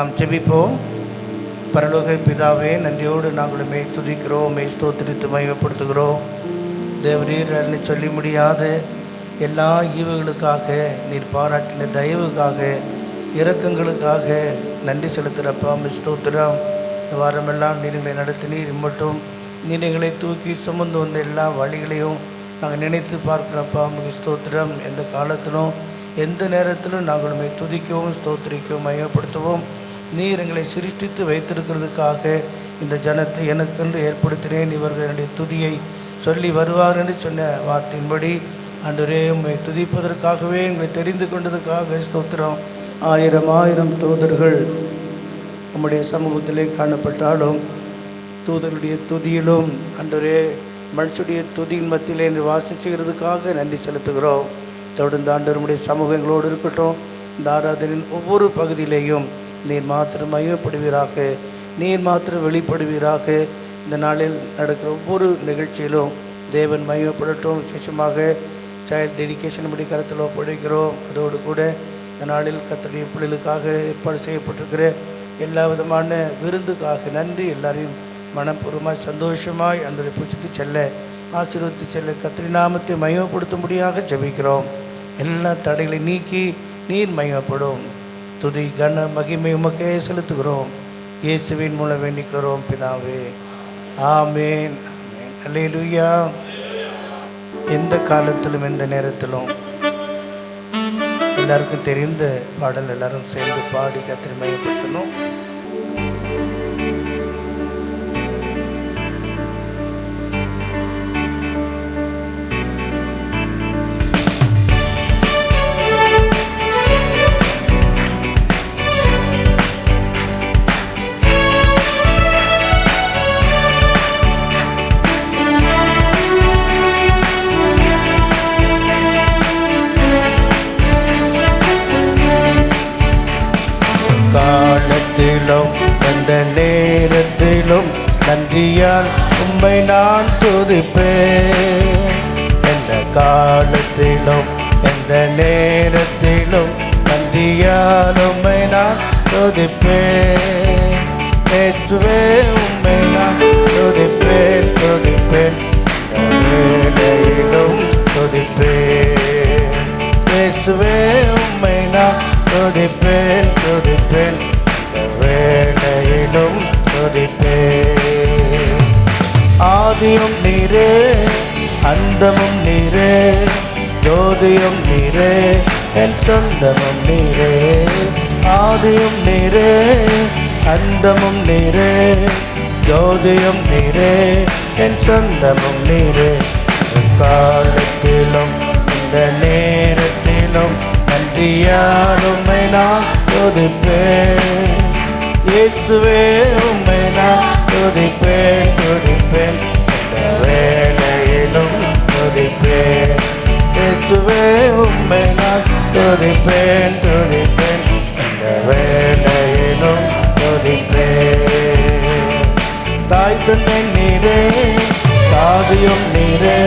நாம் ஜெபிப்போம். பரலோக பிதாவே, நன்றியோடு நாங்கள் உம்மை துதிக்கிறோம், உம்மை ஸ்தோத்திரித்து மகிமைப்படுத்துகிறோம். தேவரீர் அருளை சொல்லி முடியாத எல்லா ஈவுகளுக்காக, நீர் பாராட்டின தயவுக்காக, இரக்கங்களுக்காக நன்றி செலுத்துகிறப்பா. ஸ்தோத்திரம். இந்த வாரமெல்லாம் நீர் எங்களை நடத்தினீர். மட்டும் நீர் எங்களை தூக்கி சுமந்து வந்த எல்லா வழிகளையும் நாங்கள் நினைத்து பார்க்குறப்பா. ஸ்தோத்திரம். எந்த காலத்திலும் எந்த நேரத்திலும் நாங்கள் உம்மை துதிக்கவும் ஸ்தோத்திரிக்கவும் மகிமைப்படுத்துவோம். நீர் எங்களை சிருஷ்டித்து வைத்திருக்கிறதுக்காக இந்த ஜனத்தை எனக்கென்று ஏற்படுத்தினேன், இவர்கள் என்னுடைய துதியை சொல்லி வருவார் என்று சொன்ன வார்த்தையின்படி ஆண்டவரே, உம்மை துதிப்பதற்காகவே எங்களை தெரிந்து கொண்டதுக்காக ஸ்தோத்திரம். ஆயிரம் ஆயிரம் தூதர்கள் நம்முடைய சமூகத்திலே காணப்பட்டாலும் தூதருடைய துதியிலும் ஆண்டவரே மனுஷனுடைய துதியின் மத்தியிலே என்று வாசம் செய்கிறதுக்காக நன்றி செலுத்துகிறோம். தொடர்ந்து ஆண்டவருடைய சமூகங்களோடு இருக்கட்டும். இந்த ஆராதனையின் ஒவ்வொரு பகுதியிலேயும் நீர் மாத்திரம் மகிமைப்படுவீராக, நீர் மாத்திரம் வெளிப்படுவீராக. இந்த நாளில் நடக்கிற ஒவ்வொரு நிகழ்ச்சியிலும் தேவன் மகிமைப்படட்டும். விசேஷமாக சைல்ட் டெடிகேஷன் படி கருத்தில் ஒப்படைக்கிறோம். அதோடு கூட இந்த நாளில் கர்த்தருடைய பிள்ளைகளுக்காக ஏற்பாடு செய்யப்பட்டிருக்கிற எல்லா விதமான விருந்துக்காக நன்றி. எல்லாரையும் மனப்பூர்வமாய் சந்தோஷமாய் அன்றைய புசித்து செல்ல, ஆசீர்வதித்து செல்ல கர்த்தருடைய நாமத்தை மகிமைப்படுத்தும்படியாக ஜெபிக்கிறோம். எல்லா தடைகளை நீக்கி நீர் மகிமைப்படும். துதி கன மகிமை உமக்கே செலுத்துகிறோம். இயேசுவின் மூலம் வேண்டிக்கிறோம் பிதாவே. ஆமேன், ஆமேன். அல்லேலூயா. எந்த காலத்திலும் எந்த நேரத்திலும் எல்லாருக்கும் தெரிந்த பாடல் எல்லாரும் சேர்ந்து பாடி கர்த்தரை மகிமைப்படுத்தணும். எந்த நேரத்திலும் நன்றியால் உம்மை நான் துதிப்பேன். எந்த காலத்திலும் எந்த நேரத்திலும் நன்றியால் உம்மை நான் துதிப்பேன். இயேசுவே உம்மை நான் துதிப்பேன், துதிப்பேன். வேளையிலும் துதிப்பேன். இயேசுவே உம்மை நான் துதிப்பேன், துதிப்பேன். வேளையிலும் துதிப்பேன். ஆதியும் நீரே, அந்தமும் நீரே, ஜோதியும் நீரே, என் சொந்தமும் நீரே. ஆதியும் நீரே, அந்தமும் நீரே, ஜோதியும் நீரே, என் சொந்தமும் நீரே. காலத்திலும் இந்த நேரத்திலும் நன்றியால் உம்மை நான் துதிப்பேன். இயேசுவே உம்மை நான் துதிப்பேன், துதிப்பேன். இந்த வேளையிலும் துதிப்பேன். இயேசுவே உம்மை நான் துதிப்பேன், துதிப்பேன். இந்த வேளையிலும் துதிப்பேன். தாய் தந்தை நீரே, தாதியும் நீரே,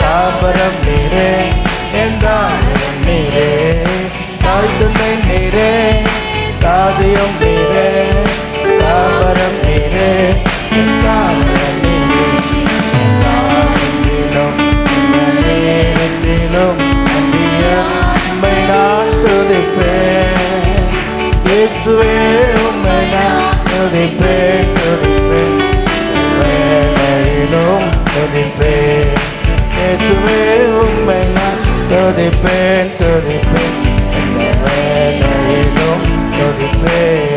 தாபரம் நீரே, என் தாயம் நீரே. தாய் தந்தை நீரே, தாதியும் நீரே, தாபரம் நீரே, என் தாயம் நீரே. காலத்திலும் நேரத்திலும் உம்மை நான் துதிப்பேன். இயேசுவே உம்மை நான் துதிப்பேன், துதிப்பேன். வேளையிலும் துதிப்பேன். இயேசுவே உம்மை நான் துதிப்பேன், துதிப்பேன். இந்த வேளையிலும் துதிப்பேன்.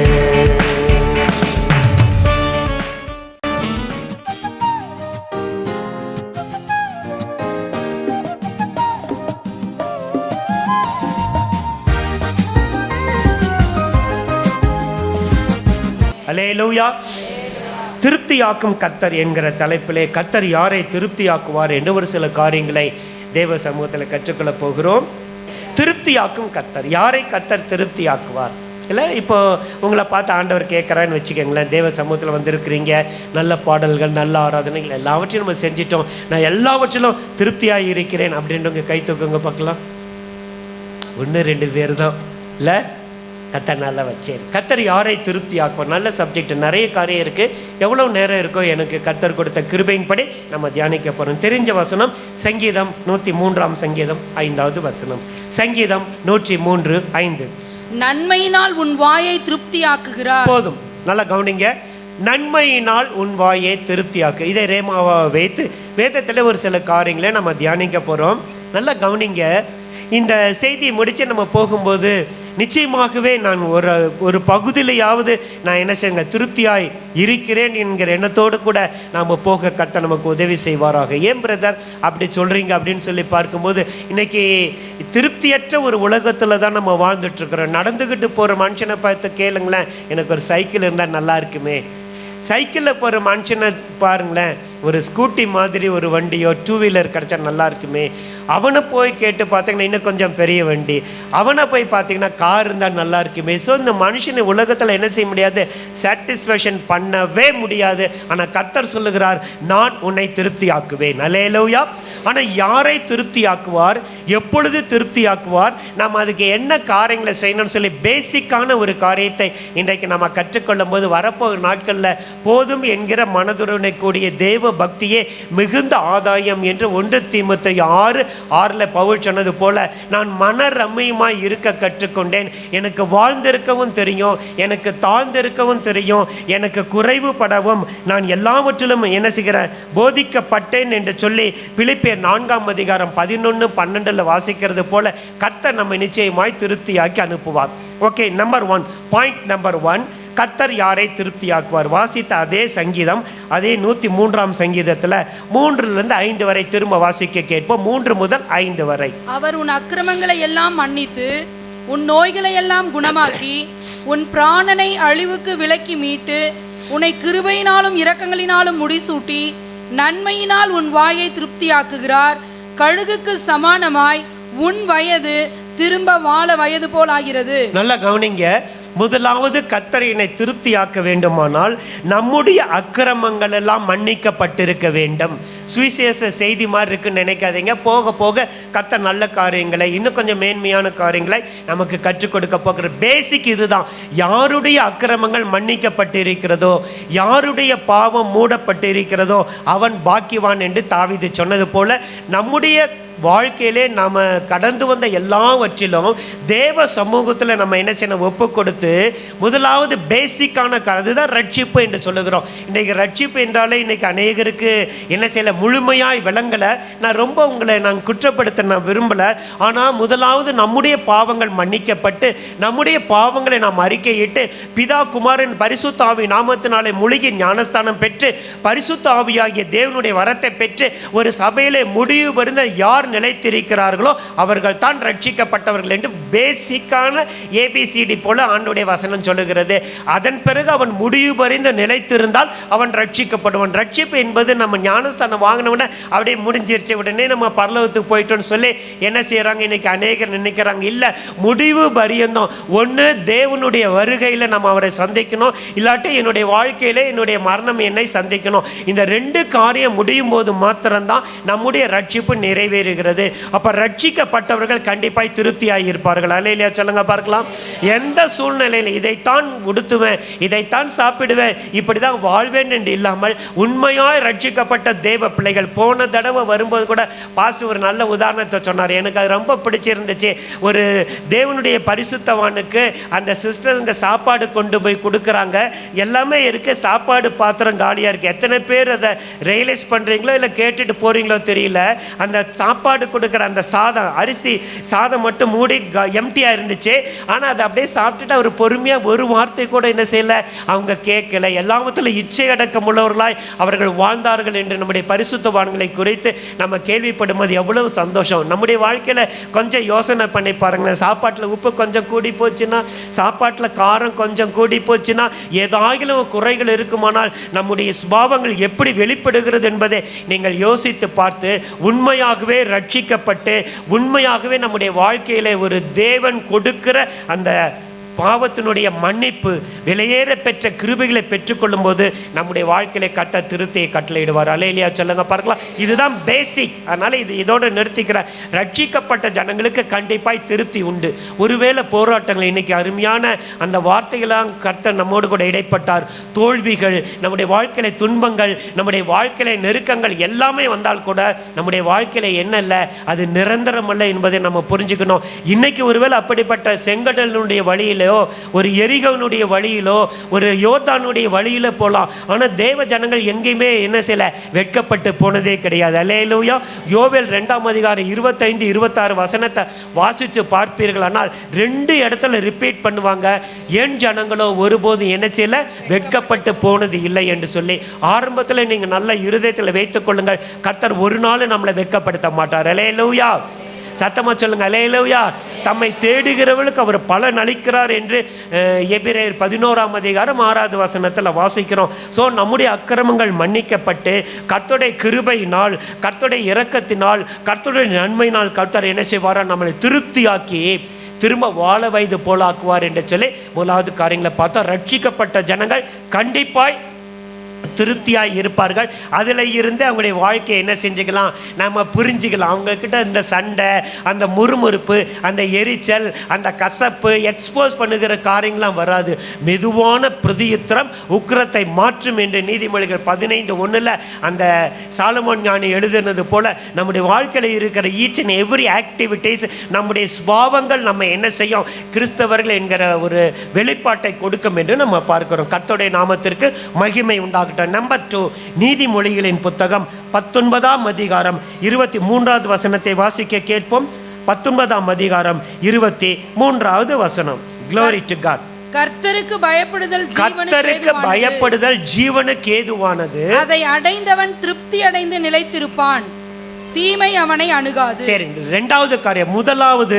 அல்லேலூயா. திருப்தியாக்கும் கர்த்தர் என்கிற தலைப்பிலே கர்த்தர் யாரை திருப்தியாக்குவார் என்று ஒரு சில காரியங்களை தேவ சமூகத்தில் கற்றுக்கொள்ள போகிறோம். திருப்தியாக்கும் கர்த்தர், யாரை கர்த்தர் திருப்தியாக்குவார்? இல்லை, இப்போ உங்களை பார்த்து ஆண்டவர் கேட்குறான்னு வச்சுக்கோங்களேன். தேவ சமூகத்தில் வந்திருக்கிறீங்க, நல்ல பாடல்கள், நல்ல ஆராதனைகள் எல்லாவற்றையும் நம்ம செஞ்சிட்டோம், நான் எல்லாவற்றிலும் திருப்தியாக இருக்கிறேன் அப்படின்றவங்க கை தூக்குங்க பார்க்கலாம். 1-2 பேர் தான் இல்லை. கர்த்தர் நல்லா வச்சேன். கர்த்தர் யாரை திருப்தி ஆக்குவார்? நல்ல சப்ஜெக்ட், நிறைய காரியம் இருக்குது. எவ்வளோ நேரம் இருக்கோ எனக்கு கர்த்தர் கொடுத்த கிருபையின்படி நம்ம தியானிக்க போகிறோம். தெரிஞ்ச வசனம் சங்கீதம் 103 சங்கீதம் 5வது வசனம். சங்கீதம் 103:5. நன்மையினால் உன் வாயை திருப்தியாக்குகிறார். போதும், நல்லா கவனிங்க. நன்மையினால் உன் வாயை திருப்தியாக்கு. இதை ரேமாவா வைத்து வேதத்தில் ஒரு சில காரியங்களை நம்ம தியானிக்க போகிறோம். நல்லா கவனிங்க. இந்த செய்தியை முடித்து நம்ம போகும்போது நிச்சயமாகவே நான் ஒரு பகுதியிலையாவது நான் என்ன செய்யுங்க திருப்தியாய் இருக்கிறேன் என்கிற எண்ணத்தோடு கூட நாம் போக கர்த்தர் நமக்கு உதவி செய்வாராக. ஏன் பிரதர் அப்படி சொல்கிறீங்க அப்படின்னு சொல்லி பார்க்கும்போது, இன்னைக்கு திருப்தியற்ற ஒரு உலகத்தில் தான் நம்ம வாழ்ந்துட்டுருக்குறோம். நடந்துக்கிட்டு போகிற மனுஷனை பார்த்து கேளுங்களேன், எனக்கு ஒரு சைக்கிள் இருந்தால் நல்லா இருக்குமே. சைக்கிளில் போகிற மனுஷனை பாருங்களேன், ஒரு ஸ்கூட்டி மாதிரி ஒரு வண்டியோ 2 வீலர் கிடச்சா நல்லா இருக்குமே. அவனை போய் கேட்டு பார்த்தீங்கன்னா இன்னும் கொஞ்சம் பெரிய வண்டி, அவனை போய் பார்த்தீங்கன்னா கார் இருந்தால் நல்லா இருக்குமே. ஸோ இந்த மனுஷனை உலகத்தில் என்ன செய்ய முடியாது, சாட்டிஸ்ஃபேக்ஷன் பண்ணவே முடியாது. ஆனால் கர்த்தர் சொல்லுகிறார், நான் உன்னை திருப்தி ஆக்குவேன். அல்லேலூயா. ஆனால் யாரை திருப்தி ஆக்குவார், எப்பொழுது திருப்தி ஆக்குவார், நாம் அதுக்கு என்ன காரியங்களை செய்யணும்னு சொல்லி பேசிக்கான ஒரு காரியத்தை இன்றைக்கு நம்ம கற்றுக்கொள்ளும் போது வரப்போகிற நாட்களில் போதும் என்கிற மனதுடனே கூடிய தேவ பக்தியே மிகுந்த ஆதாயம் என்று 1 தீமோத்தேயு 6:6 பவுல் சொன்னது போல, நான் மன ரம்மியமாய் இருக்க கற்றுக்கொண்டேன். எனக்கு வாழ்ந்திருக்கவும் தெரியும், எனக்கு தாழ்ந்திருக்கவும் தெரியும், எனக்கு குறைவுபடவும் நான் எல்லாவற்றிலும் என்ன செய்கிறேன், போதிக்கப்பட்டேன் என்று சொல்லி பிலிப்பியர் 4:11-12 வாசிக்கிறது போல கர்த்தர் நம்ம நிச்சயமாய் திருப்தியாக்கி அனுப்புவார். ஓகே, பாயிண்ட் நம்பர் 1, கர்த்தர் யாரை திருப்தியாக்குவார்? வாசித்த அதே சங்கீதம், அதே 103 சங்கீதத்தில் 3-5 வரை திரும்ப வாசிக்க கேட்போம். 3 முதல் 5 வரை. அவர் உன் அக்கிரமங்களை எல்லாம் மன்னித்து உன் நோய்களை எல்லாம் குணமாக்கி உன் பிராணனை அழிவுக்கு விலக்கி மீட்டு உன்னை கிருபையினாலும் இரக்கங்களினாலும் முடிசூட்டி நன்மையினால் உன் வாயை திருப்தியாக்குகிறார். கழுகுக்கு சமானமாய் உன் வயது திரும்ப வாழ வயது போல் ஆகிறது. நல்லா கவனிங்க. முதலாவது கர்த்தர் என்னை திருப்தியாக்க வேண்டுமானால் நம்முடைய அக்கிரமங்கள் எல்லாம் மன்னிக்கப்பட்டிருக்க வேண்டும். சுவிசேஷ செய்தி மாதிரி இருக்குன்னு நினைக்காதீங்க. போக போக கர்த்தர் நல்ல காரியங்களை, இன்னும் கொஞ்சம் மேன்மையான காரியங்களை நமக்கு கற்றுக் கொடுக்க போகிற பேசிக் இதுதான். யாருடைய அக்கிரமங்கள் மன்னிக்கப்பட்டிருக்கிறதோ, யாருடைய பாவம் மூடப்பட்டிருக்கிறதோ அவன் பாக்கியவான் என்று தாவீது சொன்னது போல, நம்முடைய வாழ்க்கையிலே நாம் கடந்து வந்த எல்லாவற்றிலும் தேவ சமூகத்தில் நம்ம என்ன செய்யணும், ஒப்பு கொடுத்து முதலாவது பேசிக்கான அதுதான் ரட்சிப்பு என்று சொல்லுகிறோம். இன்றைக்கி ரட்சிப்பு என்றாலே இன்றைக்கி அநேகருக்கு என்ன செய்யலை, முழுமையாய் விளங்கலை. நான் ரொம்ப உங்களை குற்றப்படுத்த நான் விரும்பலை. ஆனால் முதலாவது நம்முடைய பாவங்கள் மன்னிக்கப்பட்டு நம்முடைய பாவங்களை நாம் அறிக்கையிட்டு பிதா குமாரன் பரிசுத்த ஆவி நாமத்தினாலே முழுகி ஞானஸ்தானம் பெற்று பரிசுத்த ஆவியாகிய தேவனுடைய வரத்தை பெற்று ஒரு சபையிலே முடிவு வருந்த யார் நிலைத்திருக்கிறார்களோ அவர்கள் தான் ரட்சிக்கப்பட்டவர்கள் என்று பேசிக்கான ஏபிசிடி போல ஆண்டுடைய வசனம் சொல்லுகிறது. அதன் பிறகு அவன் முடிவு பறிந்து நிலைத்திருந்தால் அவன் ரட்சிக்கப்படுவான். ரட்சிப்பு என்பது நம்ம ஞானஸ்தானம் வாங்கினவுடனே அப்படியே முடிஞ்சிருச்சு, உடனே நம்ம பரலோகத்துக்கு போயிட்டோன்னு சொல்லி என்ன செய்யறாங்க இன்னைக்கு அநேகர் நினைக்கிறாங்க. இல்லை, முடிவு பரியந்தம் ஒன்று தேவனுடைய வருகையில் நம்ம அவரை சந்திக்கணும், இல்லாட்டி என்னுடைய வாழ்க்கையில என்னுடைய மரணம் என்னை சந்திக்கணும். இந்த 2 காரியம் முடியும் போது மாத்திரம்தான் நம்முடைய ரட்சிப்பு நிறைவேறுகிறது. அப்ப ரட்சிக்கப்பட்டவர்கள் கண்டிப்பாய் திருப்தியாகி இருப்பார்கள். அல்லேலூயா சொல்லுங்க பார்க்கலாம். எந்த சூழ்நிலையில் இதைத்தான் உடுத்துவேன், இதைத்தான் சாப்பிடுவேன், இப்படிதான் வாழ்வேன் என்று இல்லாமல் உண்மையாய் ரட்சிக்கப்பட்ட தேவ பிள்ளைகள். போன தடவை வரும்போது கூட பாஸ் ஒரு நல்ல உதாரணத்தை சொன்னார், எனக்கு அது ரொம்ப பிடிச்சிருந்துச்சு. ஒரு தேவனுடைய பரிசுத்தவானுக்கு அந்த சிஸ்டருங்க சாப்பாடு கொண்டு போய் கொடுக்குறாங்க, எல்லாமே இருக்கு, சாப்பாடு பாத்திரம் காலியாக இருக்கு. எத்தனை பேர் அதை ரியலைஸ் பண்ணுறீங்களோ இல்லை கேட்டுட்டு போகிறீங்களோ தெரியல. அந்த சாப்பாடு கொடுக்குற அந்த சாதம், அரிசி சாதம் மட்டும் மூடி எம்டியாக இருந்துச்சு. ஆனால் அதை அப்படியே சாப்பிட்டுட்டு அவர் பொறுமையாக ஒரு வார்த்தை கூட என்ன செய்யலை, அவங்க கேட்கல. எல்லாவற்றிலும் இச்சை அடக்கம் உள்ளவர்களாய் அவர்கள் வாழ்ந்தார்கள் என்று நம்முடைய பரிசுத்தவான்களை குறித்து நம்ம கேள்விப்படும் போது எவ்வளவு சந்தோஷம். நம்முடைய வாழ்க்கையில் கொஞ்சம் யோசனை பண்ணி பாருங்களேன். சாப்பாட்டில் உப்பு கொஞ்சம் கூடி போச்சுன்னா, சாப்பாட்டில் காரம் கொஞ்சம் கூடி போச்சுன்னா, ஏதாகிலும் குறைகள் இருக்குமானால் நம்முடைய சுபாவங்கள் எப்படி வெளிப்படுகிறது என்பதை நீங்கள் யோசித்து பார்த்து உண்மையாகவே ரட்சிக்கப்பட்டு உண்மையாகவே நம்முடைய வாழ்க்கையில ஒரு தேவன் கொடுக்கிற அந்த பாவத்தினுடைய மன்னிப்பு, விலையேற பெற்ற கிருபைகளை பெற்றுக்கொள்ளும் போது நம்முடைய வாழ்க்கையில கர்த்தர் திருப்தியை கட்டளையிடுவார். அல்லேலூயா சொல்லுங்க பார்க்கலாம். இதுதான் பேசிக். அதனால இதோட நிறுத்திக்கிற. ரட்சிக்கப்பட்ட ஜனங்களுக்கு கண்டிப்பாய் திருப்தி உண்டு. ஒருவேளை போராட்டங்கள், இன்னைக்கு அருமையான அந்த வார்த்தைகளாம் கர்த்தர் நம்மோடு கூட இடைப்பட்டார். தோல்விகள், நம்முடைய வாழ்க்கையில துன்பங்கள், நம்முடைய வாழ்க்கையில நெருக்கங்கள் எல்லாமே வந்தால் கூட நம்முடைய வாழ்க்கையில என்ன இல்லை, அது நிரந்தரம் அல்ல என்பதை நம்ம புரிஞ்சுக்கணும். இன்னைக்கு ஒருவேளை அப்படிப்பட்ட செங்கடலுடைய வழியிலோ, ஒரு எரிகவனுடைய வழியிலோ, ஒரு யோர்தானுடைய வழியில போகலாம். ஆனால் தேவ ஜனங்கள் எங்கேயுமே என்ன செய்யல, வெட்கப்பட்டு போனதே கிடையாது. அல்லேலூயா. யோவேல் 2ஆம் அதிகாரம் 25-26 வசனத்தை வாசித்து பார்ப்பீர்கள். ஆனால் 2 இடத்துல ரிப்பீட் பண்ணுவாங்க, என் ஜனங்களோ ஒருபோதும் என்ன செய்யல, வெட்கப்பட்டு போனது இல்லை என்று சொல்லி. ஆரம்பத்தில் நீங்க நல்ல இருதயத்தில் வைத்துக் கொள்ளுங்கள், கர்த்தர் ஒரு நாள் நம்மளை வெட்கப்படுத்த மாட்டார். அல்லேலூயா. சத்தமா சொல்லுங்க அல்லேலூயா. தம்மை தேடுகிறவர்களுக்கு அவர் பலன் அளிக்கிறார் என்று எபிரேயர் 11ஆம் அதிகாரம் 6வது வசனத்தில் வாசிக்கிறோம். ஸோ நம்முடைய அக்கிரமங்கள் மன்னிக்கப்பட்டு கர்த்தருடைய கிருபையினால், கர்த்தருடைய இரக்கத்தினால், கர்த்தருடைய நன்மையினால் கர்த்தர் என்ன செய்வாரா, நம்மளை திருப்தியாக்கி திரும்ப வாழ வயது போலாக்குவார் என்று சொல்லி முதலாவது காரியங்களை பார்த்தா, ரட்சிக்கப்பட்ட ஜனங்கள் கண்டிப்பாய் திருப்தியாய் இருப்பார்கள். அதில் இருந்து அவங்களுடைய வாழ்க்கையை என்ன செஞ்சுக்கலாம், நம்ம புரிஞ்சுக்கலாம். அவங்கக்கிட்ட இந்த சண்டை, அந்த முறுமுறுப்பு, அந்த எரிச்சல், அந்த கசப்பு, எக்ஸ்போஸ் பண்ணுகிற காரியங்களாம் வராது. மெதுவான பிரதியுத்திரம் உக்கிரத்தை மாற்றும் என்று நீதிமொழிகள் 15:1 அந்த சாலமோன் ஞானி எழுதுனது போல நம்முடைய வாழ்க்கையில் இருக்கிற ஈச் அண்ட் எவ்ரி ஆக்டிவிட்டீஸ், நம்முடைய சுபாவங்கள் நம்ம என்ன செய்யும், கிறிஸ்தவர்கள் என்கிற ஒரு வெளிப்பாட்டை கொடுக்கும் என்று நம்ம பார்க்கிறோம். கர்த்தருடைய நாமத்திற்கு மகிமை உண்டாகட்டும். நம்பர் 2, நீதிமொழிகளின் புத்தகம் 19ஆம் அதிகாரம் 23வது வசனத்தை வாசிக்க கேட்போம். 19ஆம் அதிகாரம் 23வது வசனம். Glory to God. கர்த்தருக்கு பயப்படுதல் ஜீவனுக்கு ஏதுவானது. அதை அடைந்தவன் திருப்தி அடைந்து நிலைத்திருப்பான், தீமை அவனை அணுகாது. சரி, 2வது காரியம். முதலாவது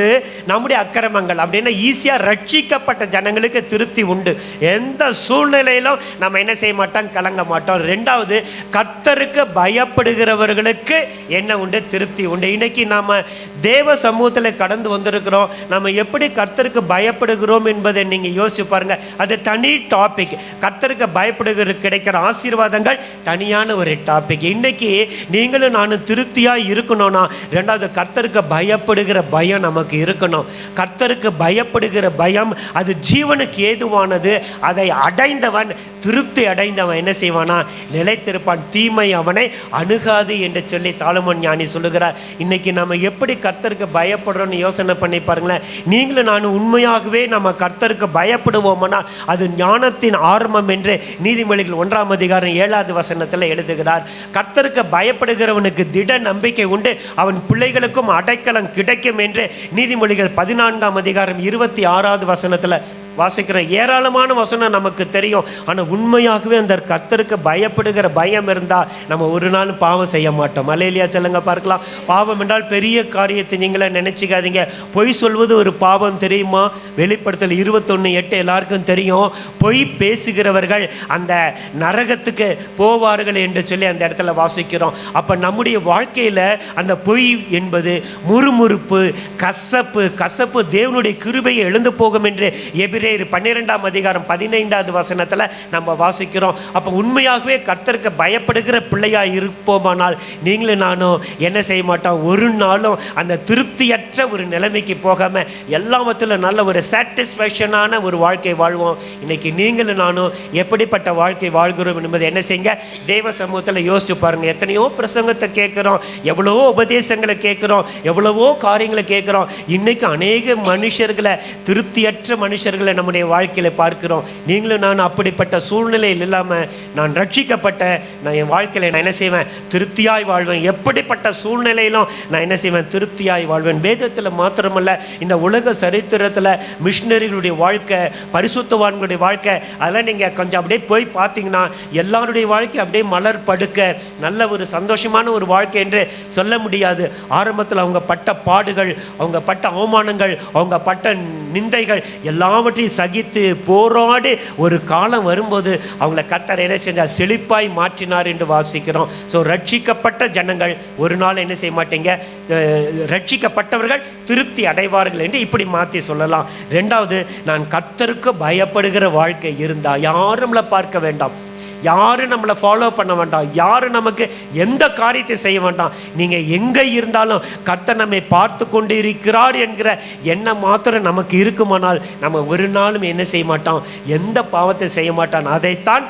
நம்முடைய அக்கிரமங்கள் அப்படின்னா ஈஸியா ரட்சிக்கப்பட்ட ஜனங்களுக்கு திருப்தி உண்டு. எந்த சூழ்நிலையிலும் நம்ம என்ன செய்ய மாட்டோம், கலங்க மாட்டோம். 2வது, கர்த்தருக்கு பயப்படுகிறவர்களுக்கு என்ன உண்டு, திருப்தி உண்டு. இன்னைக்கு நாம தேவ சமூகத்தில் கடந்து வந்திருக்கிறோம். நம்ம எப்படி கர்த்தருக்கு பயப்படுகிறோம் என்பதை நீங்க யோசிச்சு பாருங்க. அது தனி டாபிக். கர்த்தருக்கு பயப்படுகிற கிடைக்கிற ஆசீர்வாதங்கள் தனியான ஒரு டாபிக். இன்னைக்கு நீங்களும் நானும் திருப்தியா இருக்கணும்னா 2வது கர்த்தருக்கு பயப்படுகிற பயம் நமக்கு இருக்கணும். கர்த்தருக்கு பயப்படுகிற பயம் அது ஜீவனுக்கு ஏதுவானது. அதை அடைந்தவன், திருப்தி அடைந்தவன் என்ன செய்வானா, நிலைத்திருப்பான், தீமை அவனை அணுகாது என்று சொல்லி சாலமோன் ஞானி சொல்லுகிறார். இன்னைக்கு நம்ம எப்படி கர்த்தருக்கு பயப்படுறோம்னு யோசனை பண்ணி பாருங்களேன். நீங்களும் நானும் உண்மையாகவே நம்ம கர்த்தருக்கு பயப்படுவோம்னா அது ஞானத்தின் ஆரம்பம் என்று நீதிமொழிகள் 1ஆம் அதிகாரம் 7வது வசனத்தில் எழுதுகிறார். கர்த்தருக்கு பயப்படுகிறவனுக்கு திட நம்பிக்கை உண்டு, அவன் பிள்ளைகளுக்கும் அடைக்கலம் கிடைக்கும் என்று நீதிமொழிகள் 14ஆம் அதிகாரம் 26வது வசனத்தில் வாசிக்கிற ஏராளமான வசனம் நமக்கு தெரியும். ஆனால் உண்மையாகவே அந்த கர்த்தருக்கு பயப்படுகிற பயம் இருந்தால் நம்ம ஒரு நாளும் பாவம் செய்ய மாட்டோம். அல்லேலூயா சொல்லுங்க பார்க்கலாம். பாவம் என்றால் பெரிய காரியத்தை நீங்களே நினைச்சிக்காதீங்க. பொய் சொல்வது ஒரு பாவம் தெரியுமா? வெளிப்படுத்தல் 21:8 எல்லாருக்கும் தெரியும். பொய் பேசுகிறவர்கள் அந்த நரகத்துக்கு போவார்கள் என்று சொல்லி அந்த இடத்துல வாசிக்கிறோம். அப்போ நம்முடைய வாழ்க்கையில் அந்த பொய் என்பது முறுமுறுப்பு, கசப்பு தேவனுடைய கிருபையை எழுந்து போகும் என்று 12ஆம் அதிகாரம் 15வது வசனத்தில் நம்ம வாசிக்கிறோம். அப்போ உண்மையாகவே கர்த்தருக்கு பயப்படுகிற பிள்ளையா இருப்போமானால் நீங்களும் நானும் என்ன செய்ய மாட்டோம், ஒரு நாளும் அந்த திருப்தியற்ற ஒரு நிலைமைக்கு போகாம எல்லாவற்றிலும் நல்ல ஒரு சாட்டிஸ்ஃபேக்ஷனான ஒரு வாழ்க்கை வாழ்வோம். இன்னைக்கு நீங்களும் நானும் எப்படிப்பட்ட வாழ்க்கை வாழ்கிறோம் என்பதை என்ன செய்யுங்க, தேவ சமூகத்தில் யோசிச்சு பாருங்க. எத்தனையோ பிரசங்கத்தை கேட்குறோம், எவ்வளவோ உபதேசங்களை கேட்குறோம், எவ்வளவோ காரியங்களை கேட்குறோம். இன்னைக்கு அநேக மனுஷர்களை, திருப்தியற்ற மனுஷர்களை நம்முடைய வாழ்க்கையில பார்க்கிறோம். நீங்களும் நான் அப்படிப்பட்ட சூழ்நிலையில் இல்லாமல் நான் ரட்சிக்கப்பட்ட நான் என் வாழ்க்கையில நான் என்ன செய்வேன், திருப்தியாய் வாழ்வேன். எப்படிப்பட்ட சூழ்நிலையிலும் நான் என்ன செய்வேன், திருப்தியாய் வாழ்வேன். வேதத்தில் மாத்திரமல்ல, இந்த உலக சரித்திரத்தில் மிஷினரிகளுடைய வாழ்க்கை, பரிசுத்தவான்களுடைய வாழ்க்கை, அதெல்லாம் நீங்கள் கொஞ்சம் அப்படியே போய் பார்த்தீங்கன்னா எல்லாருடைய வாழ்க்கை அப்படியே மலர் படுக்க நல்ல ஒரு சந்தோஷமான ஒரு வாழ்க்கை என்று சொல்ல முடியாது. ஆரம்பத்தில் அவங்க பட்ட பாடுகள், அவங்க பட்ட அவமானங்கள், அவங்க பட்ட நிந்தைகள் எல்லாவற்றையும் தாங்கி சகித்து போராடி ஒரு காலம் வரும்போது அவங்கள கர்த்தர் என்ன செஞ்சார்? செழிப்பாய் மாற்றினார் என்று வாசிக்கிறோம். ஸோ ரட்சிக்கப்பட்ட ஜனங்கள் ஒரு நாள் என்ன செய்ய மாட்டீங்க, ரட்சிக்கப்பட்டவர்கள் திருப்தி அடைவார்கள் என்று இப்படி மாற்றி சொல்லலாம். ரெண்டாவது, நான் கர்த்தருக்கு பயப்படுகிற வாழ்க்கை இருந்தால் யாரும் நம்மளை பார்க்க வேண்டாம், யாரும் நம்மளை ஃபாலோ பண்ண வேண்டாம், யாரும் நமக்கு எந்த காரியத்தை செய்ய வேண்டாம். நீங்கள் எங்கே இருந்தாலும் கர்த்தர் நம்மை பார்த்து கொண்டு இருக்கிறார் என்கிற எண்ணம் மாத்திரம் நமக்கு இருக்குமானால் நம்ம ஒரு நாளும் என்ன செய்ய மாட்டோம், எந்த பாவத்தை செய்ய மாட்டான். அதைத்தான்